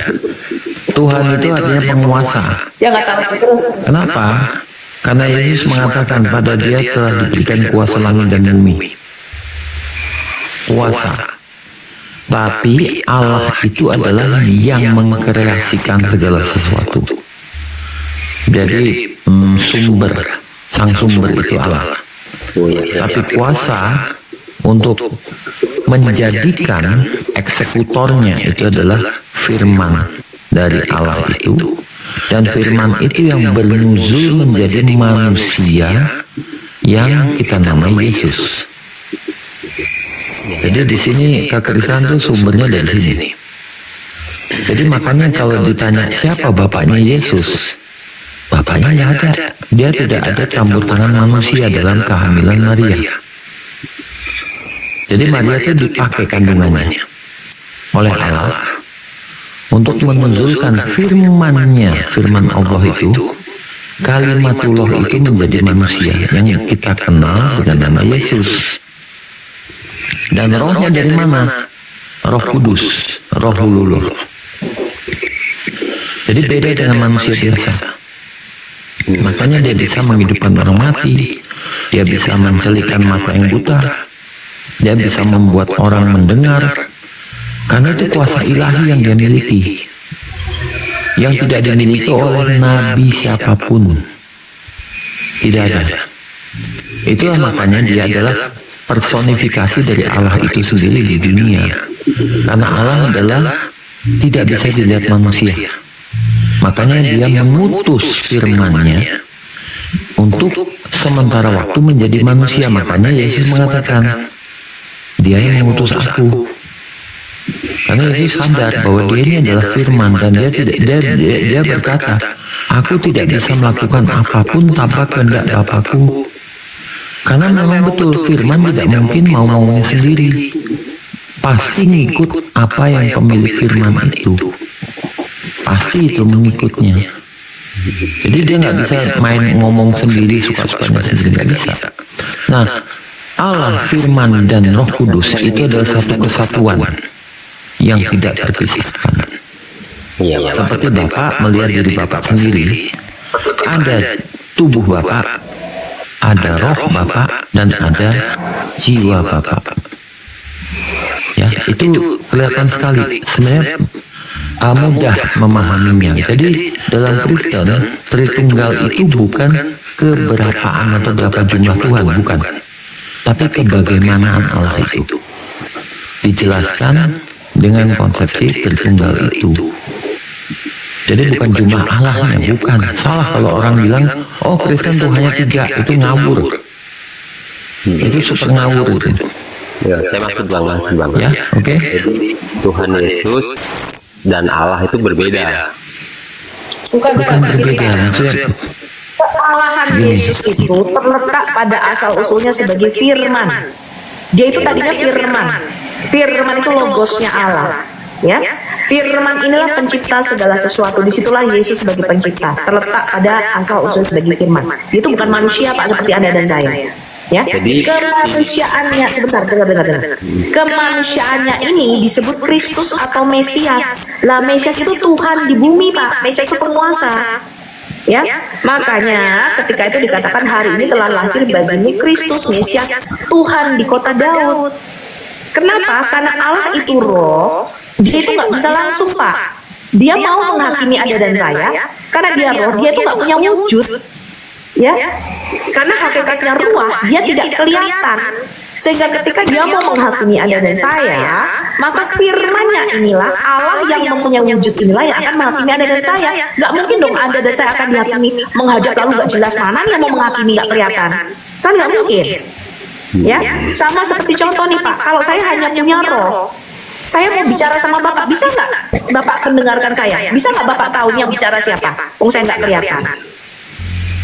Tuhan itu artinya penguasa. Ya nggak tahu terus. Kenapa? Karena Yesus mengatakan pada Dia telah diberikan kuasa langit dan bumi. Kuasa. Tapi Allah itu adalah yang mengkreasikan segala sesuatu. Jadi sang sumber itu Allah. Tapi kuasa untuk menjadikan eksekutornya itu adalah firman dari Allah itu, dan firman itu yang bernuzul menjadi manusia yang kita namai Yesus. Jadi di sini kekristenan itu sumbernya dari sini. Jadi makanya kalau ditanya siapa bapaknya Yesus, bapaknya nggak ada. Dia tidak ada campur tangan manusia dalam kehamilan Maria. Jadi Maria itu dipakai kandungannya oleh Allah untuk menunjukkan firman-Nya, firman Allah itu, kalimatullah itu menjadi manusia yang kita kenal dengan nama Yesus. Dan rohnya dari mana? Roh Kudus, Roh Hulullah. Jadi beda dengan manusia biasa. Makanya dia bisa menghidupkan orang mati, dia bisa mencelikan mata yang buta, dia bisa membuat orang mendengar, karena itu kuasa ilahi yang dia miliki, yang tidak dimiliki oleh nabi siapapun. Tidak ada. Itulah makanya dia adalah personifikasi dari Allah itu sendiri di dunia. Karena Allah adalah tidak bisa dilihat manusia. Makanya dia mengutus firman-Nya untuk sementara waktu menjadi manusia. Makanya Yesus mengatakan, dia yang mengutus aku. Karena Yesus sadar bahwa dia ini adalah firman, dan dia berkata, aku tidak bisa melakukan apapun tanpa kehendak Bapakku. Karena memang betul firman tidak mungkin mau-maunya sendiri, pasti ngikut apa yang pemilik firman itu, pasti itu mengikutnya. Jadi dia nggak bisa main ngomong sendiri suka-sukanya sendiri, nggak bisa. Nah, Allah, firman, dan Roh Kudus itu adalah satu kesatuan yang tidak terpisahkan. Seperti Bapak melihat diri Bapak sendiri, ada tubuh Bapak, ada roh Bapak, dan ada jiwa Bapak. Ya, itu kelihatan sekali. Sebenarnya mudah memahaminya. Jadi dalam Kristen, Tritunggal itu bukan keberapaan atau berapa jumlah Tuhan, bukan. Tapi kebagaimanaan Allah itu dijelaskan dengan konsepsi Tritunggal itu. Jadi bukan jumlah Allahnya, bukan. Salah kalau orang bilang, oh Kristen tuh hanya 3, itu ngawur. Itu super ngawur itu. Ya, saya maksud Bang. Ya, oke. Jadi Tuhan Yesus dan Allah itu berbeda. Bukan berbeda. Maksudnya, Kealahan Yesus itu terletak pada asal usulnya sebagai firman. Dia itu tadinya firman. Firman itu logosnya Allah. Ya, firman inilah pencipta segala sesuatu. Disitulah Yesus sebagai pencipta terletak pada asal usul sebagai firman. Itu bukan manusia Pak, seperti Anda dan saya. Ya, kemanusiaannya sebentar, dengar. Kemanusiaannya ini disebut Kristus atau Mesias. Lah Mesias itu Tuhan di bumi Pak. Mesias itu penguasa. Ya, makanya ketika itu dikatakan hari ini telah lahir bagimu Kristus Mesias Tuhan di kota Daud. Kenapa? Karena Allah itu roh. Dia itu nggak bisa langsung Pak. Dia mau menghakimi Anda dan saya. Karena dia roh, dia itu nggak punya wujud. Ya, karena hakikatnya ruah, dia tidak kelihatan. Sehingga ketika dia mau menghakimi Anda dan saya, maka firman-Nya inilah Allah yang mempunyai wujud inilah yang akan menghakimi Anda dan saya. Nggak mungkin dong Anda dan saya akan dihakimi menghadap lalu nggak jelas mana yang mau menghakimi nggak kelihatan. Kan nggak mungkin. Ya, sama seperti contoh nih Pak, kalau saya hanya punya roh, saya mau bicara sama Bapak, bisa nggak Bapak mendengarkan saya? Bisa nggak Bapak tahu yang bicara siapa? Saya nggak kelihatan.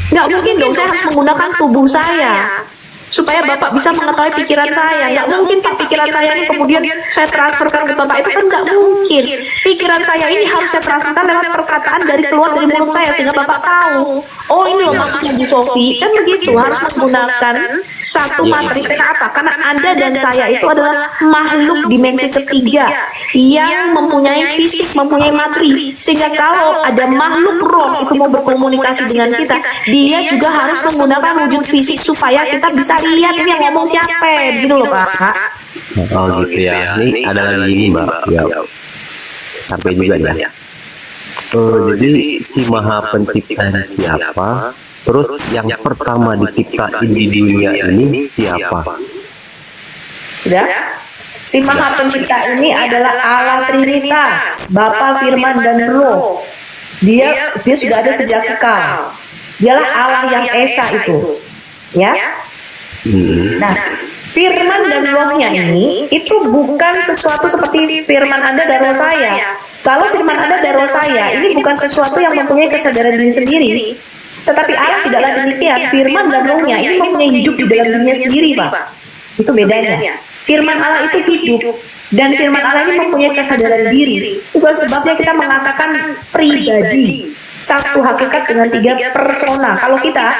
Nggak mungkin dong, saya harus menggunakan tubuh saya supaya Bapak bisa mengetahui pikiran saya. Nggak mungkin Pak, pikiran saya ini kemudian saya transferkan ke Bapak, itu kan nggak mungkin. Pikiran saya ini harus saya transferkan lewat perkataan dari keluar dari mulut saya sehingga Bapak tahu, oh ini loh maksudnya Bu Sofi, kan begitu. Harus menggunakan satu materi. Kenapa? Karena Anda dan saya itu adalah makhluk dimensi ketiga yang mempunyai fisik, mempunyai materi, sehingga kalau ada makhluk roh itu mau berkomunikasi dengan kita, dia juga harus menggunakan wujud fisik supaya kita bisa lihat ini yang ngomong siapa, gitu loh Pak. Oh gitu ya. Ini ada lagi ini Mbak. Ya, sampai juga ya. Jadi si Maha Pencipta siapa? Terus yang pertama diciptain di dunia ini siapa? Sudah? Si Maha Pencipta ini adalah Allah Trinitas, Bapa, Firman, dan Roh. Dia sudah ada sejak kekal. Dialah Allah yang Esa itu. Ya, Nah, firman dan rohnya ini itu bukan sesuatu seperti firman Anda dan roh saya. Kalau firman Anda dan roh saya ini bukan sesuatu yang mempunyai kesadaran diri sendiri. Tetapi Allah tidaklah demikian. Firman dan rohnya ini mempunyai hidup di dalam dirinya sendiri, Pak. Itu bedanya. Firman Allah itu hidup, dan firman Allah ini mempunyai kesadaran diri. Itu sebabnya kita mengatakan pribadi, satu hakikat dengan 3 persona. Kalau kita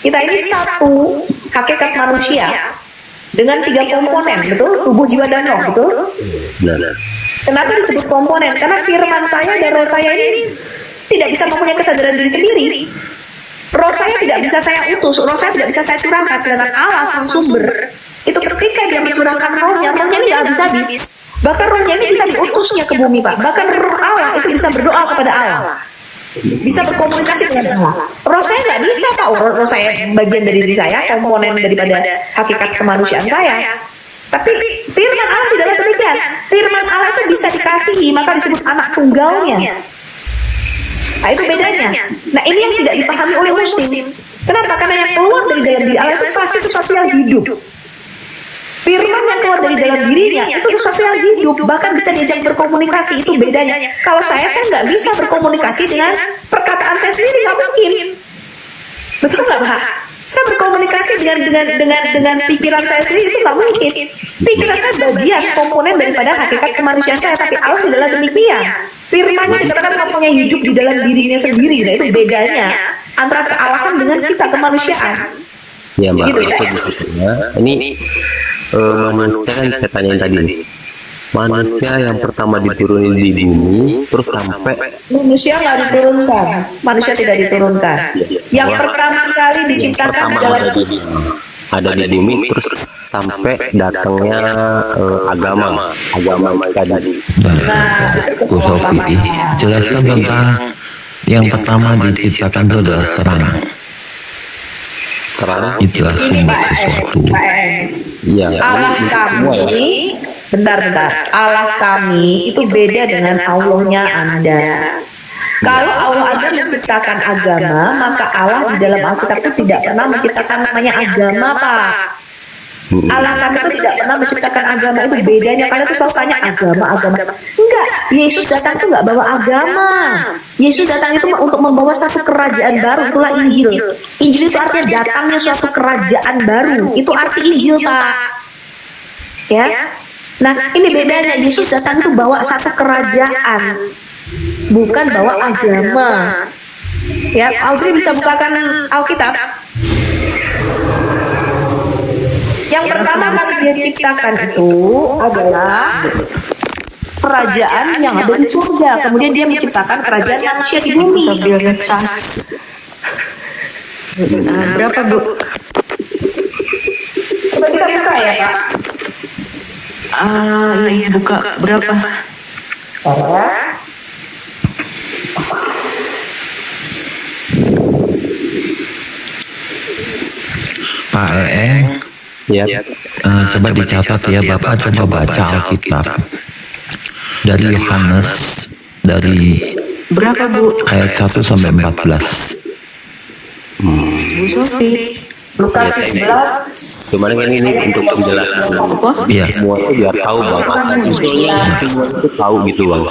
ini satu hakikat manusia dengan 3 komponen, betul? Tubuh, jiwa, dan roh, betul? Kenapa disebut komponen? Karena firman saya dan roh saya ini tidak bisa mempunyai kesadaran diri sendiri. Roh saya tidak bisa saya utus, roh saya tidak bisa saya curahkan. Sedangkan Allah sang sumber itu ketika dia mencurahkan rohnya ini tidak habis-habis. Bahkan rohnya ini bisa diutusnya ke bumi, Pak. Bahkan roh Allah itu bisa berdoa kepada Allah, bisa berkomunikasi dengan Allah. Roh saya nggak bisa, Pak. Roh saya bagian dari diri saya, komponen daripada hakikat kemanusiaan saya. Tapi firman Allah tidaklah demikian. Firman Allah itu bisa dikasihi, maka disebut anak tunggalnya. Nah, itu bedanya. Nah, ini yang tidak dipahami oleh Muslim. Kenapa? Karena yang keluar dari dalam diri Allah itu pasti sesuatu yang hidup. Firman yang keluar dari dalam dirinya itu sesuatu yang hidup, bahkan bisa diajak berkomunikasi. Itu bedanya. Kalau saya nggak bisa berkomunikasi dengan perkataan saya sendiri, nggak mungkin. Betul nggak, Pak? Saya berkomunikasi dengan pikiran saya sendiri itu nggak mungkin. Pikiran saya bagian komponen daripada hakikat kemanusiaan saya, tapi Allah tidaklah demikian. Firman-Nya dikatakan mempunyai hidup di dalam dirinya sendiri. Nah, itu bedanya antara kealahan dengan kita kemanusiaan. Ya, Mbak. Gitu, Ini manusia kan saya tanyain tadi. Manusia yang pertama diturunkan di bumi, terus sampai manusia nggak diturunkan, manusia tidak diturunkan. Yang pertama kali diciptakan ada di bumi, terus sampai datangnya agama tadi. Bu Sofi, jelaskan tentang yang pertama diciptakan itu adalah terang. Itulah sumber sesuatu. Iya. Allah kami, bentar. Allah kami itu beda dengan Allahnya Anda. Kalau Allah Anda menciptakan agama, maka Allah di dalam Alkitab itu tidak pernah menciptakan namanya agama, Pak. Allah kami itu tidak pernah menciptakan agama. Itu bedanya. Kalian tuh selalu tanya agama. Enggak, Yesus datang itu enggak bawa agama. Yesus datang itu untuk membawa satu kerajaan baru. Itulah Injil. Injil itu artinya datangnya suatu kerajaan baru. Itu arti Injil, Pak. Ya. Nah, ini bedanya. Yesus datang itu bawa satu kerajaan, bukan bawa agama. Ya, Audrey bisa bukakan Alkitab. Yang pertama kali dia ciptakan itu adalah kerajaan yang ada di surga. Kemudian dia menciptakan kerajaan manusia di bumi. Sambil ngecas. Berapa, Bu? Coba kita buka ya, Pak. Iya, buka berapa? Pak Eeng, Ya. coba dicatat ya, Bapak coba baca Alkitab dari Yohanes dari Berapa, Bu? ayat 1 sampai 14. Bu Sofi. Lukas 11. Cuman kan ini untuk penjelasan Iya. semua itu biar tahu Bang. Semua itu tahu gitu, Bang.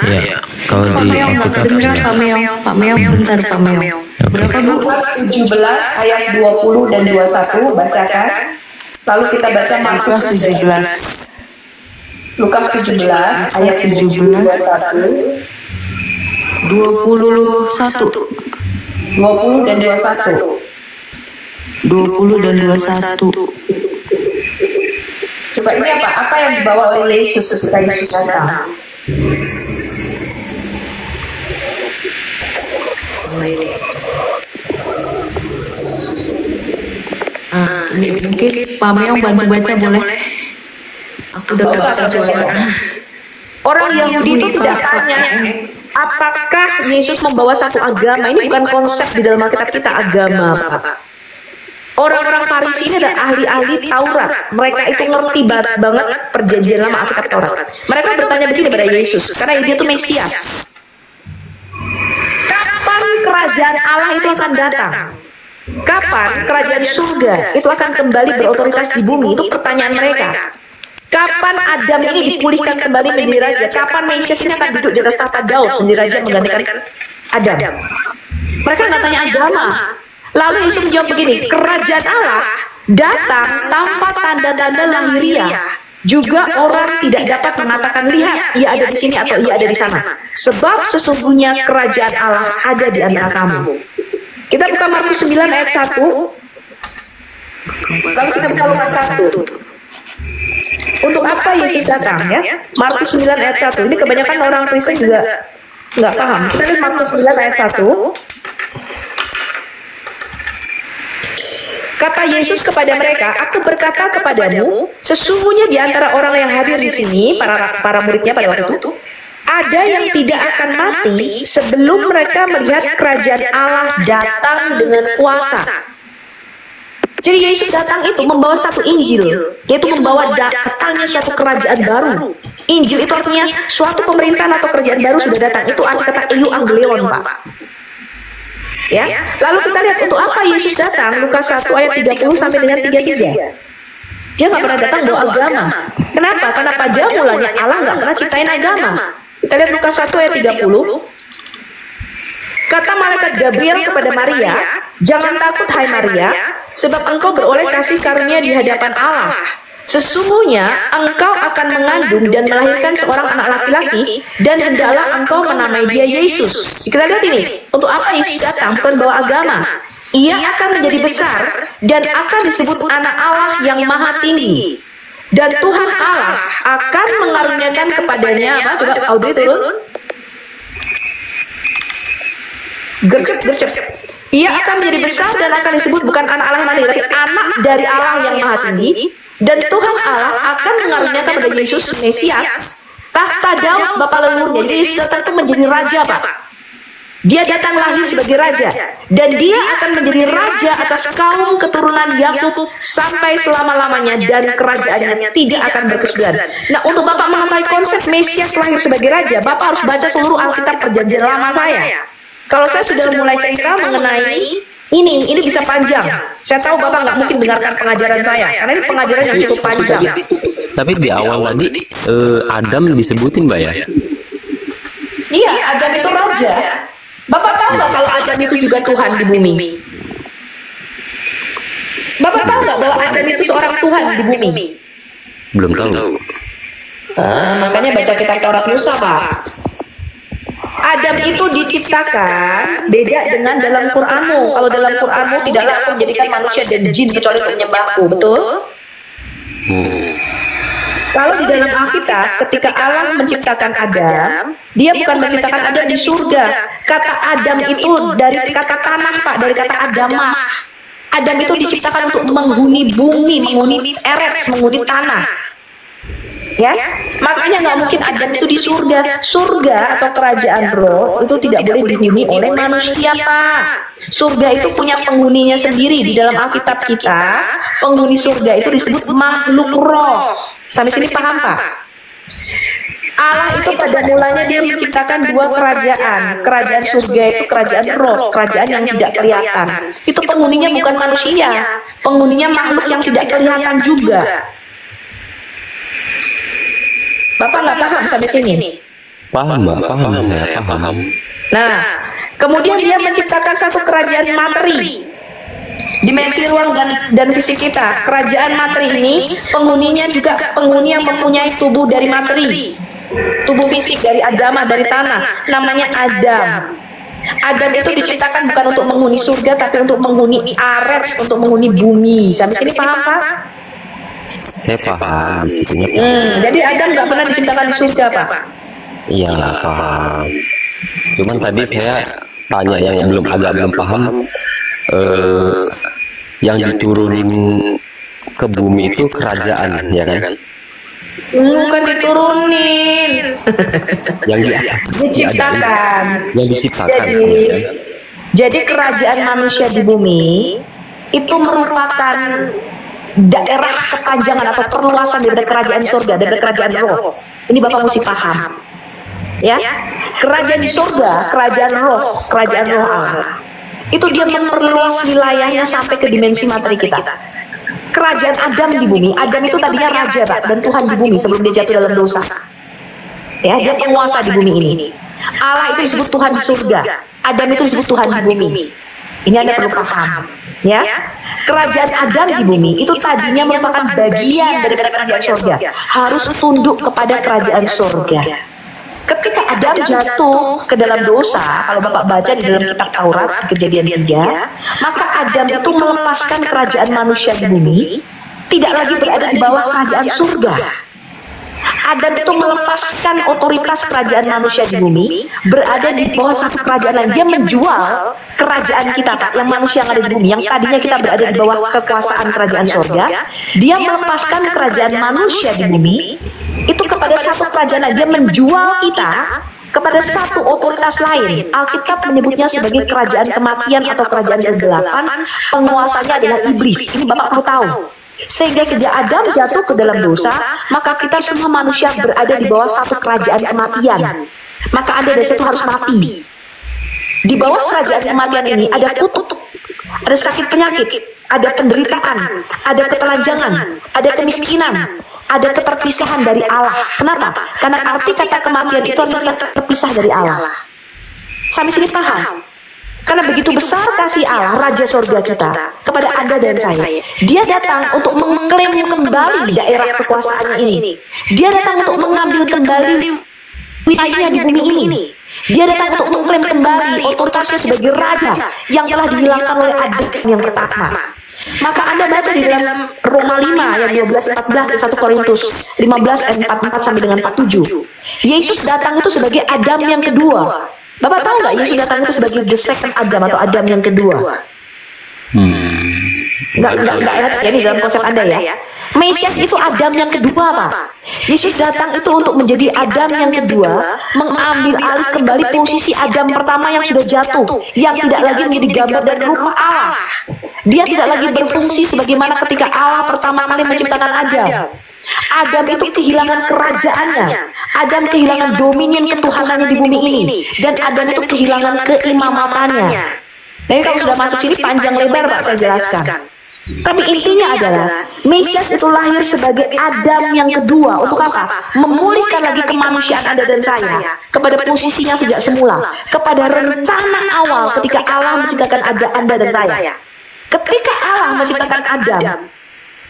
Iya. Kalau di Alkitab Beneran, Pak Meong, bentar, Pak Meong. Berapa, Bu? Lukas 17 ayat 20 dan 21 bacakan. Lalu kita baca Markus 17. Lukas 17 ayat 17 21. 20 dan 21. 20 dan 21. Coba ini apa? Apa yang dibawa oleh Yesus ketika Yesus datang? Ini mungkin Pak Meong bantu baca boleh? Aku udah baca. Orang Yahudi itu tidak tanya apakah Yesus membawa satu agama. Ini bukan konsep di dalam Alkitab kita agama, Pak. Orang-orang Farisi ini adalah ahli-ahli Taurat. Mereka itu ngerti banget perjanjian lama Alkitab Taurat. Mereka bertanya begini kepada Yesus, karena dia itu Mesias. Kapan kerajaan Allah itu akan datang? Kapan kerajaan surga itu akan kembali berotoritas di bumi? Itu pertanyaan mereka. Kapan Adam ini dipulihkan kembali menjadi raja? Kapan Mesias ini akan duduk di atas tahta Daud menjadi raja menggantikan Adam? Mereka nggak tanya agama. Lalu Yesus menjawab begini, kerajaan Allah datang tanpa tanda-tanda lahiriah. Juga orang tidak dapat mengatakan, lihat, ia ada di sini atau ia ada di sana. Sebab sesungguhnya kerajaan Allah ada di antara kamu. Kita buka Markus 9 ayat 1. Kalau kita buka Lukas 1. Untuk apa Yesus datang ya? Markus 9 ayat 1. Ini kebanyakan orang Kristen juga nggak paham. Kita lihat Markus 9 ayat 1. Kata Yesus kepada mereka, aku berkata kepadamu, sesungguhnya di antara orang yang hadir di sini, para muridnya pada waktu itu, ada yang tidak akan mati sebelum mereka melihat kerajaan Allah datang dengan kuasa. Jadi Yesus datang itu membawa satu Injil, yaitu membawa datangnya suatu kerajaan baru. Injil itu artinya suatu pemerintahan atau kerajaan baru sudah datang. Itu arti kata euangelion, Pak. Ya, lalu kita lihat untuk apa Yesus datang. Lukas 1 ayat 30 sampai dengan 33. Dia nggak pernah datang bawa agama. Kenapa? Karena pada mulanya Allah nggak pernah ciptain agama. Kita lihat Lukas 1 ayat 30. Kata malaikat Gabriel kepada Maria, jangan takut hai Maria, sebab engkau beroleh kasih karunia di hadapan Allah. Sesungguhnya engkau akan mengandung dan melahirkan seorang anak laki-laki, dan hendaklah engkau menamai dia Yesus. Kita lihat ini, untuk apa Yesus datang? Bukan bawa agama. Ia akan menjadi besar dan akan disebut anak Allah yang maha tinggi. Dan Tuhan Allah akan mengaruniakan kepadanya apa? Coba Audrey turun. Gercep. Ia akan menjadi besar dan akan disebut bukan anak Allah yang maha tinggi, tapi anak dari Allah yang maha tinggi. Dan Tuhan Allah akan mengaruniakan kepada Yesus Mesias tahta Daud bapa leluhurnya. Jadi Yesus datang itu menjadi raja, Pak. Dia datang lahir sebagai raja, dan dia akan menjadi raja atas kaum keturunan Yakub sampai selama-lamanya, dan kerajaannya tidak akan berkesudahan. Nah, untuk Bapak mengetahui konsep Mesias lahir sebagai raja, Bapak harus baca seluruh Alkitab Perjanjian Lama saya. Kalau saya sudah mulai cerita mengenai ini bisa panjang. Saya tahu Bapak nggak mungkin dengarkan pengajaran saya, karena ini pengajaran yang cukup panjang. Tapi di awal tadi Adam disebutin, Mbak ya? Iya, Adam itu raja. Bapak tahu nggak kalau Adam itu juga Tuhan di bumi? Bapak tahu nggak bahwa Adam itu seorang Tuhan di bumi? Belum tahu. Makanya baca kitab Taurat Musa, Pak. Adam itu diciptakan beda dengan dalam Qur'anmu. Kalau dalam Qur'anmu tidaklah aku menjadikan manusia dan jin kecuali untuk menyembahku, betul? Kalau di dalam Alkitab, ketika Allah menciptakan Adam, dia bukan menciptakan Adam di surga. Kata Adam itu dari kata tanah, Pak, dari kata Adamah. Adam itu diciptakan untuk menghuni bumi, menghuni eretz, menghuni tanah. Ya, makanya nggak mungkin Adam itu di surga. Surga atau kerajaan roh itu tidak boleh dihuni oleh manusia, Pak. Surga itu punya penghuninya sendiri. Di dalam Alkitab kita, penghuni surga itu disebut makhluk roh. Sampai sini paham, Pak? Allah itu pada mulanya dia menciptakan dua kerajaan. Kerajaan surga itu kerajaan roh, kerajaan yang tidak kelihatan. Itu penghuninya bukan manusia, penghuninya makhluk yang tidak kelihatan juga. Bapak nggak paham sampai sini? Paham, Mbak. Paham, saya paham. Nah, kemudian dia menciptakan satu kerajaan materi, dimensi ruang dan fisik kita. Kerajaan materi ini penghuninya juga penghuni yang mempunyai tubuh dari materi, tubuh fisik dari Adamah, dari tanah. Namanya Adam. Adam itu diciptakan bukan untuk menghuni surga, tapi untuk menghuni arets, untuk menghuni bumi. Sampai sini paham, Pak? Saya paham, disitunya. Jadi Adam nggak pernah diciptakan di surga, Pak? Iya, paham. Cuman tadi saya tanya yang belum paham. Yang diturunin ke bumi itu kerajaan, ya kan? Bukan diturunin. Yang di atas Diciptakan. Yang diciptakan. Jadi kerajaan manusia di bumi itu merupakan daerah kepanjangan atau perluasan dari kerajaan surga, dari kerajaan roh. Ini Bapak mesti paham. Ya, kerajaan di surga, kerajaan roh Allah. itu dia memperluas wilayahnya sampai ke dimensi materi kita. Kerajaan Adam di bumi, Adam itu tadinya raja Pak, dan Tuhan di bumi sebelum dia jatuh dalam dosa. Ya, dia penguasa di bumi ini. Allah itu disebut Tuhan di surga, Adam itu disebut Tuhan di bumi. Ini Anda perlu paham. Ya, kerajaan Adam di bumi itu tadinya merupakan bagian dari kerajaan surga, harus tunduk kepada kerajaan surga. Ketika Adam jatuh ke dalam dosa, kalau Bapak baca di dalam kitab Taurat Kejadian 3, maka Adam itu melepaskan kerajaan manusia di bumi, tidak lagi berada di bawah kerajaan surga. Adam itu melepaskan otoritas kerajaan manusia di bumi, berada di bawah satu kerajaan lain. Dia menjual kerajaan kita, Pak, yang manusia yang ada di bumi, yang tadinya kita berada di bawah kekuasaan kerajaan surga. Dia melepaskan kerajaan manusia di bumi itu kepada satu kerajaan lain. Dia menjual kita kepada satu otoritas lain. Alkitab menyebutnya sebagai kerajaan kematian atau kerajaan kegelapan. Penguasanya adalah iblis. Ini Bapak perlu tahu. Sehingga sejak Adam jatuh ke dalam dosa, maka kita semua manusia berada di bawah satu kerajaan kematian. Maka Anda dari situ harus mati. Di bawah kerajaan kematian ini ada kutuk, ada sakit penyakit, ada penderitaan, ada ketelanjangan, ada kemiskinan, ada keterpisahan dari Allah. Kenapa? Karena arti kata kematian itu adalah terpisah dari Allah. Sampai sini paham? Karena begitu besar kasih Allah, Raja Sorga kita, kepada Anda dan saya. Dia datang untuk mengklaim kembali daerah kekuasaannya ini. Dia datang untuk mengambil kembali wilayahnya di bumi ini. Dia datang untuk mengklaim kembali otoritasnya sebagai Raja yang telah dihilangkan oleh Adam yang pertama. Maka Anda baca di dalam Roma 5 ayat 12-14 dan 1 Korintus 15 ayat 44 sampai dengan 47. Yesus datang itu sebagai Adam yang kedua. Bapak tahu nggak Yesus datang itu sebagai the second Adam atau Adam yang kedua? Nggak enak ya di dalam konsep Anda ya. Mesias itu Adam yang kedua, Pak. Yesus datang itu untuk menjadi Adam yang kedua, mengambil alih kembali posisi Adam pertama yang sudah jatuh, yang tidak lagi menjadi gambar dan rupa Allah. Dia tidak lagi berfungsi sebagaimana ketika Allah pertama kali menciptakan Adam. Adam itu kehilangan kerajaannya, Adam kehilangan dominion ketuhanannya di bumi ini, dan Adam itu kehilangan keimamatannya. Nah ini kalau sudah masuk sini panjang lebar Pak saya jelaskan. Tapi intinya adalah Mesias itu lahir sebagai Adam yang kedua. Untuk apa? Memulihkan lagi kemanusiaan Anda dan saya kepada posisinya sejak semula, kepada rencana awal ketika Allah menciptakan Anda dan saya. Ketika Allah menciptakan Adam,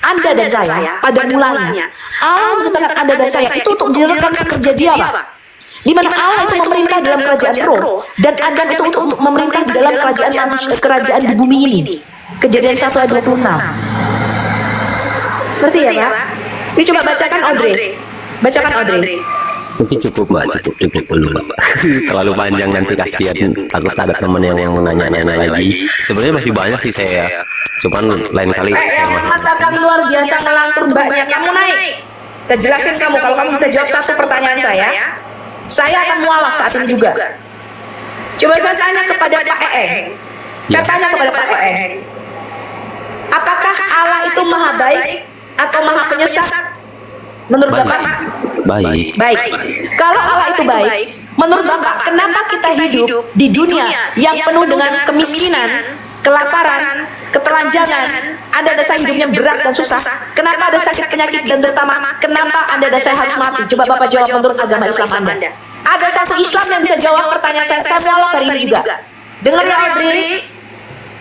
Anda dan saya, pada mulanya Allah menciptakan Anda dan saya itu untuk menjalankan pekerja Dia, Pak. Di mana Allah itu memerintah dalam kerajaan roh, dan Adam itu untuk memerintah di dalam kerajaan manusia, kerajaan di bumi ini. Kejadian 1 ayat 26. Ngerti ya, Pak? Ini coba bacakan Audrey. Bacakan Audrey. Mungkin cukup Mbak, cukup dulu Mbak. Terlalu panjang nanti kasihan, takut ada temen yang nanya-nanya lagi. Sebenarnya masih banyak sih saya, cuman lain kali saya mengatakan luar biasa ngelantur Mbaknya. Kamu naik. Saya jelasin kamu, kalau kamu bisa jawab satu pertanyaan saya akan mualaf saat ini juga. Coba saya tanya kepada Pak Eeng. Saya tanya kepada Pak Eeng. Apakah Allah itu maha baik atau maha penyesat? Menurut Bapak? Baik. Kalau Allah itu baik, menurut Bapak, kenapa kita hidup di dunia yang penuh dengan kemiskinan, kelaparan, ketelanjangan, Anda dan saya hidupnya berat dan susah? Kenapa ada sakit penyakit dan terutama kenapa Anda dan saya harus mati? Coba Bapak jawab menurut agama Islam Anda. Ada satu Islam yang bisa jawab pertanyaan saya mualaf hari ini juga. Dengar ya Audrey,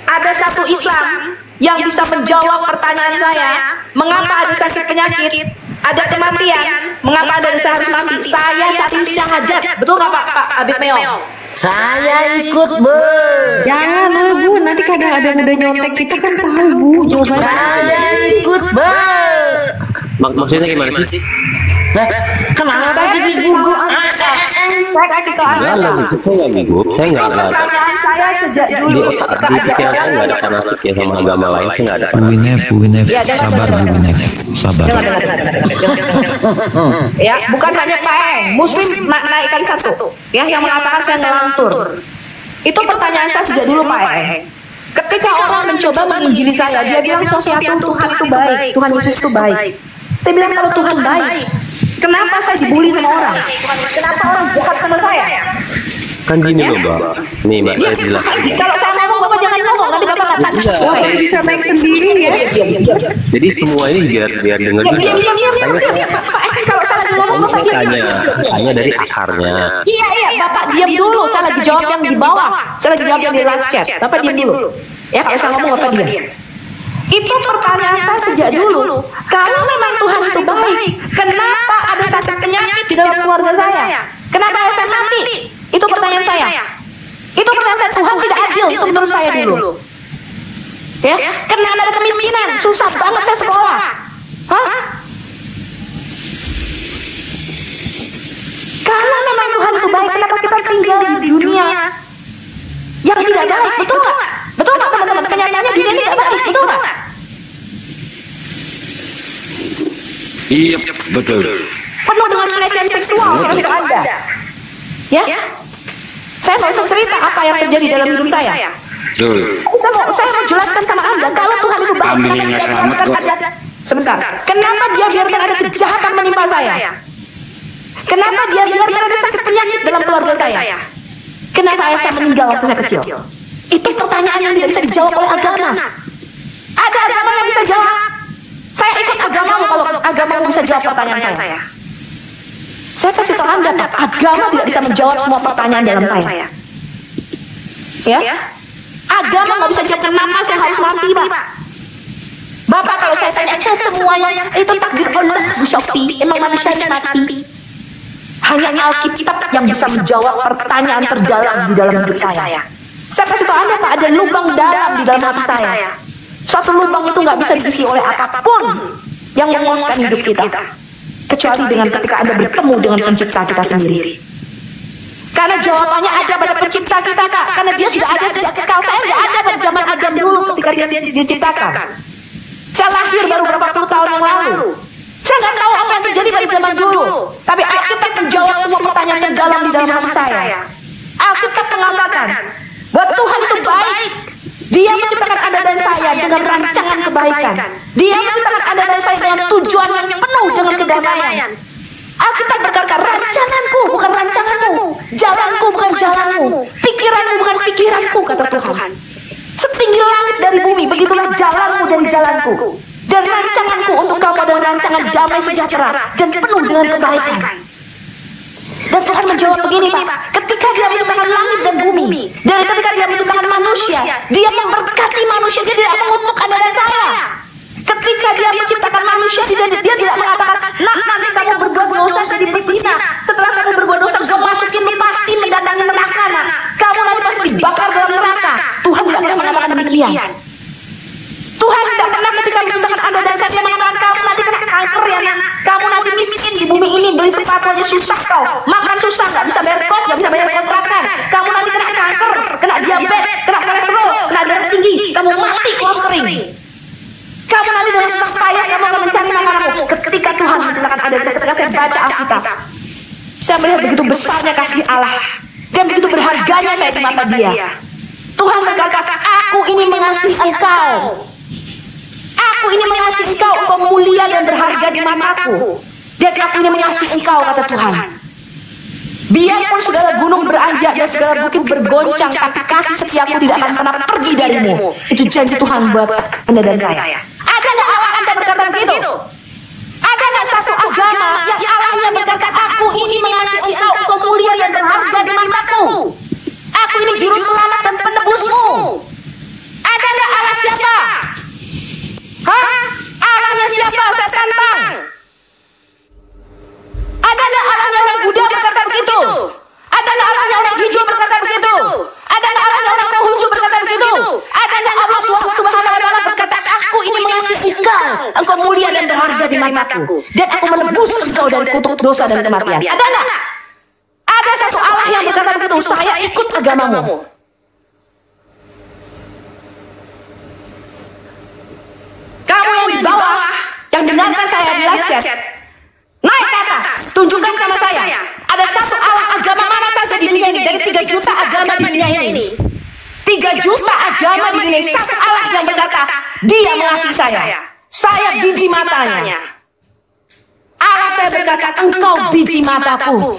ada satu Islam yang bisa menjawab pertanyaan saya, mengapa ada sakit penyakit, ada kematian, mengapa Anda dan saya harus mati? Saya saat ini syahadat. Betul nggak Pak Abid Meong? Saya ikut, Bu. Jangan Bu, nanti kadang ada yang udah nyontek kita kan tahu Bu jawabannya. Saya ikut, Bu. Maksudnya gimana sih? Kenapa Saya jadi gugup. Saya kasih tahu Anda. Saya nggak gugup, saya nggak ada. Pertanyaan saya sejak dulu. Di pikiran saya nggak ada fanatik ya sama agama lain, saya nggak ada. Bu Winef, sabar Bu Winef, sabar. Ya, bukan hanya Pak Eng, Muslim naikkan satu, ya, yang mengatakan saya ngelantur. Itu pertanyaan saya sejak dulu Pak Eng. Ketika orang mencoba menginjili saya, dia bilang sesuatu Tuhan itu baik, Tuhan Yesus itu baik. Saya bilang kalau Tuhan baik, kenapa saya dibully sama orang? Kenapa orang jahat sama saya? Kan gini loh Mbak. Nih Mbak, saya jelasin. Kalau saya ngomong Bapak jangan ngomong, nanti Bapak katakan. Wah, bisa naik sendiri ya. Jadi semua ini biar dengar juga. Kalau salah ngomong Bapak Tanya dari akarnya. Iya, Bapak diam dulu. Saya lagi jawab yang di bawah. Saya lagi jawab yang di live chat. Bapak diam dulu. Ya, kalau saya ngomong Bapak diam. Itu pertanyaan saya sejak dulu. Kalau memang Tuhan itu baik, kenapa ada sakit penyakit di dalam keluarga saya? Kenapa saya mati? Itu pertanyaan saya. Itu pertanyaan saya. Tuhan tidak adil itu menurut saya dulu. Ya, kenapa ada kemiskinan? Susah banget saya sekolah. Hah? Kalau memang Tuhan itu baik, kenapa kita tinggal di dunia yang tidak baik? Betul nggak? Betul nggak teman-teman? Kenyataannya dunia ini tidak baik, betul nggak? Iya, betul. Penuh dengan pelecehan seksual terhadap Anda. Ya? Saya mau cerita apa yang terjadi dalam hidup saya. Betul. Saya mau jelaskan sama Anda, kalau Tuhan itu baik, Kami kenapa yang dia selamat biarkan kok. ada- Sebentar. Kenapa dia biarkan ada kejahatan menimpa saya? Kenapa dia biarkan ada sakit penyakit dalam keluarga saya? Kenapa ayah saya meninggal waktu saya kecil? Itu pertanyaan yang tidak bisa dijawab oleh agama. Ada agama yang bisa jawab. Saya ikut agamamu kalau agamamu bisa jawab pertanyaan saya. Saya kasih tahu Anda, Pak, agama tidak bisa menjawab semua pertanyaan dalam saya. Ya? Agama nggak bisa jawab kenapa saya harus mati, Pak. Bapak kalau saya tanya semuanya itu takdir Allah, Bu Syokti, emang manusia harus mati. Hanya Alkitab yang bisa menjawab pertanyaan terdalam di dalam hidup saya. Saya kasih tahu Anda, Pak, ada lubang dalam di dalam hati saya. Suatu lubang itu nggak bisa diisi oleh apapun yang mengoskan hidup kita, kecuali dengan ketika Anda bertemu dengan pencipta kita sendiri. Karena jawabannya ada pada pencipta kita, Kak. Karena dia sudah ada sejak kekal. Saya nggak ada pada zaman Adam dulu ketika dia diciptakan. Saya lahir baru berapa puluh tahun yang lalu. Saya nggak tahu apa yang terjadi pada zaman dulu. Tapi Alkitab menjawab semua pertanyaan yang dalam di dalam hati saya. Alkitab mengatakan bahwa Tuhan itu baik. Dia menciptakan Anda dan saya dengan rancangan kebaikan. Dia menciptakan Anda dan saya dengan tujuan yang penuh dengan kedamaian. Alkitab berkata, rancanganku bukan rancanganmu, jalanku bukan jalanmu, pikiranmu bukan pikiranku, kata Tuhan. Setinggi langit dari bumi, begitulah jalanmu dan jalanku. Dan rancanganku untuk kamu adalah rancangan damai sejahtera dan penuh dengan kebaikan. Dan Tuhan menjawab begini, Pak, ketika dia menciptakan langit dan bumi, dan ketika dia menciptakan manusia, dia memberkati manusia, dia tidak mengutuk Anda dan saya. Ketika dia menciptakan manusia, dia tidak mengatakan, nanti kamu berbuat dosa jadi berzina, setelah kamu berbuat dosa, gue masukin pasti mendatangi neraka, nak. Kamu nanti pasti dibakar dalam neraka. Tuhan tidak pernah mengatakan demikian. Tuhan tidak pernah ketika menciptakan Anda dan saya, dia mengatakan kamu nanti kena kanker ya, nak. Kamu nanti miskin di bumi ini, beli sepatu aja susah kau, makan susah, nggak bisa bayar kos, nggak bisa bayar kontrakan. Kamu nanti kena kanker, kena diabetes, kena kolesterol, kena darah tinggi, kamu mati keluar kering. Kamu nanti dengan susah payah kamu akan mencari makananmu. Ketika Tuhan menciptakan Anda, ketika saya baca Alkitab, saya melihat begitu besarnya kasih Allah dan begitu berharganya saya di mata Dia. Tuhan berkata, aku ini mengasihi engkau. Aku ini mengasihi engkau, engkau mulia dan berharga di mataku. Dan aku ini mengasihi engkau, kata Tuhan. Biarpun segala gunung beranjak dan segala bukit bergoncang, tapi kasih setiaku tidak akan pernah pergi darimu. Itu janji Tuhan buat Anda dan saya. Ada nggak Allah Anda berkata begitu? Ada nggak satu agama yang Allahnya berkata, aku ini mengasihi engkau, engkau mulia dan berharga di mataku. Aku ini juru selamat dan penebusmu. Ada nggak Allah siapa? Hah? Allahnya siapa? Saya tantang. Ada nggak Allahnya orang Buddha berkata begitu? Ada nggak Allahnya orang Hindu berkata begitu? Ada nggak Allahnya orang Konghucu berkata begitu? Ada nggak Allah Subhanahu wa Ta'ala berkata, aku ini mengasihi engkau, engkau mulia dan berharga di mataku, dan aku menebus engkau dari kutuk dosa dan kematian. Ada nggak? Ada satu Allah yang berkata begitu, saya ikut agamamu. Kamu yang di bawah, yang dengarkan saya di live chat, naik ke atas, tunjukkan sama saya. Ada satu Allah agama mana saja di dunia ini, dari 3 juta agama di dunia ini. 3 juta agama di dunia ini, satu Allah yang berkata, dia mengasihi saya. Saya biji matanya. Allah saya berkata, engkau biji mataku.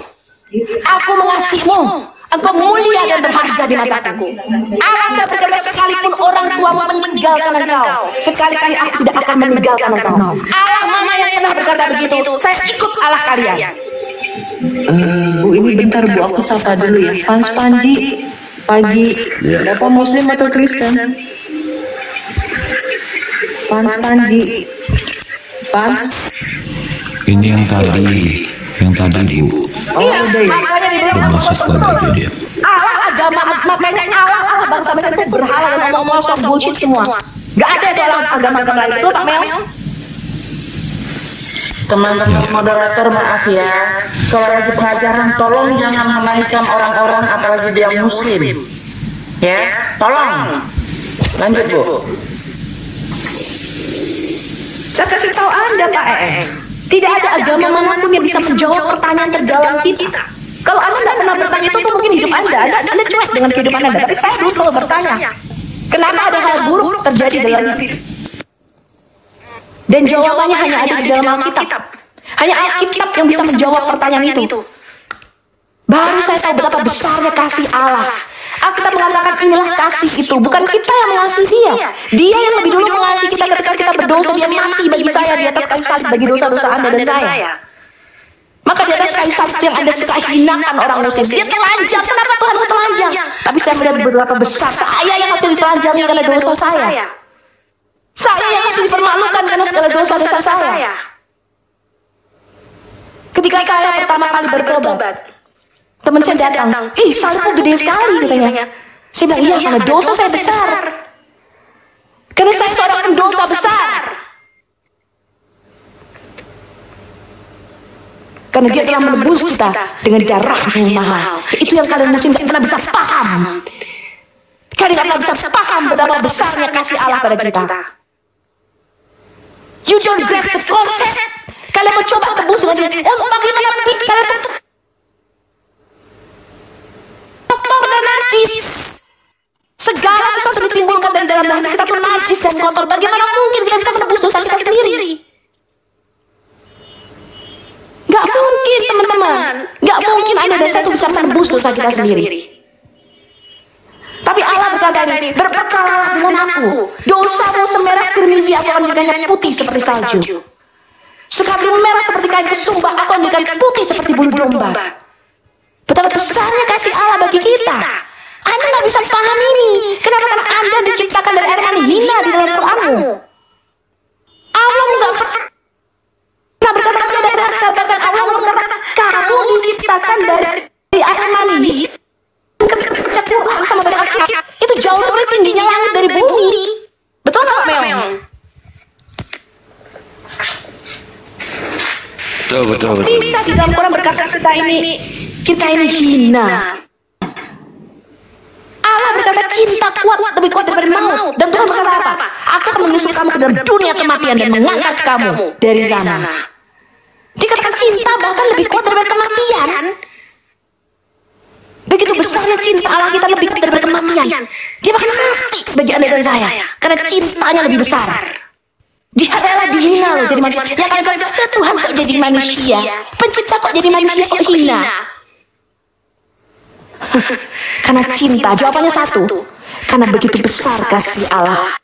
Aku mengasihimu. Engkau mulia dan berharga di mataku. Allah berkata, sekalipun orang tuamu meninggalkan engkau, sekali-kali aku tidak akan meninggalkan engkau. Allah mama yang pernah berkata begitu, saya ikut Allah kalian. Bu, ini bentar Bu, aku sapa dulu ya. Fans Panji, pagi. Bapak Muslim atau Kristen? Fans Panji, fans. Ini yang tadi Bu. Oh udah ya. Makanya dibilang Bermaksud pada dia. Allah agama, makanya Allah bangsa mereka itu berhala dan ngomong kosong bullshit semua. Gak ada itu agama-agama lain. Betul Pak Mel? Teman-teman moderator, maaf ya, kalau lagi pengajaran tolong jangan menaikkan orang-orang apalagi dia muslim ya, tolong lanjut Bu. Saya kasih tahu Anda Pak tidak ada agama manapun yang bisa menjawab pertanyaan terdalam kita. Kalau Anda tidak pernah bertanya itu mungkin hidup Anda cuek dengan kehidupan Anda. Tapi saya dulu selalu bertanya, kenapa ada hal buruk terjadi dalam hidup? Dan jawabannya hanya ada di dalam Alkitab. Hanya Alkitab yang bisa menjawab pertanyaan itu. Baru saya tahu betapa besarnya kasih Allah. Alkitab mengatakan inilah kasih itu. Bukan kita yang mengasihi dia. Dia yang lebih dulu mengasihi kita ketika kita berdosa. Dia mati bagi saya di atas kayu salib bagi dosa-dosa Anda dan saya. Maka di atas kayu salib yang Anda suka hinakan orang muslim, dia telanjang. Kenapa Tuhan mau telanjang? Tapi saya melihat betapa besar saya yang harus ditelanjangi karena dosa saya. Saya yang harus dipermalukan karena segala dosa-dosa saya. Ketika saya pertama kali bertobat, teman saya datang, ih salibmu gede sekali katanya. Saya bilang iya karena dosa saya besar. Karena saya seorang pendosa besar. Karena dia telah menebus kita dengan darah yang mahal. Itu yang kalian mungkin tidak pernah bisa paham. Kalian tidak pernah bisa paham betapa besarnya kasih Allah pada kita. You don't grab the concept. Kalian mencoba tebus dengan dia. Untuk bagaimana kalian tutup kotor dan najis. Segala sesuatu ditimbulkan dari dalam hati kita pun najis dan kotor. Bagaimana mungkin kita bisa menebus dosa kita sendiri? Gak mungkin teman-teman. Gak mungkin Anda dan saya bisa menebus dosa kita sendiri. Tapi Allah berkata ini, berperkalah dengan aku. Dosamu semerah kirmizi, aku akan jadikannya putih seperti salju. Sekalipun merah seperti kain kesumba, aku akan jadikan putih seperti bulu domba. Betapa besarnya kasih Allah bagi kita. Anda gak bisa paham ini. Kenapa? Karena Anda diciptakan dari air mani hina di dalam Quranmu. Allah gak pernah berkata kepada bahkan Allah berkata kamu diciptakan dari air mani. Ketika Quran sama banyak Alkitab itu jauh lebih tingginya langit dari bumi. Betul nggak Mel? Betul. Bisa di dalam Quran berkata kita ini hina. Allah berkata cinta kuat lebih kuat daripada maut. Dan Tuhan berkata apa? Aku akan menyusul kamu ke dalam dunia kematian dan mengangkat kamu dari sana. Dikatakan cinta bahkan lebih kuat daripada kematian. Begitu besarnya cinta Allah kita lebih kuat daripada kematian. Dia bahkan mati bagi Anda dan saya karena cintanya lebih besar. Dia rela dihina loh jadi manusia. Ya kan Tuhan kok jadi manusia, pencipta kok jadi manusia kok hina? Karena cinta. Jawabannya satu, karena begitu besar kasih Allah.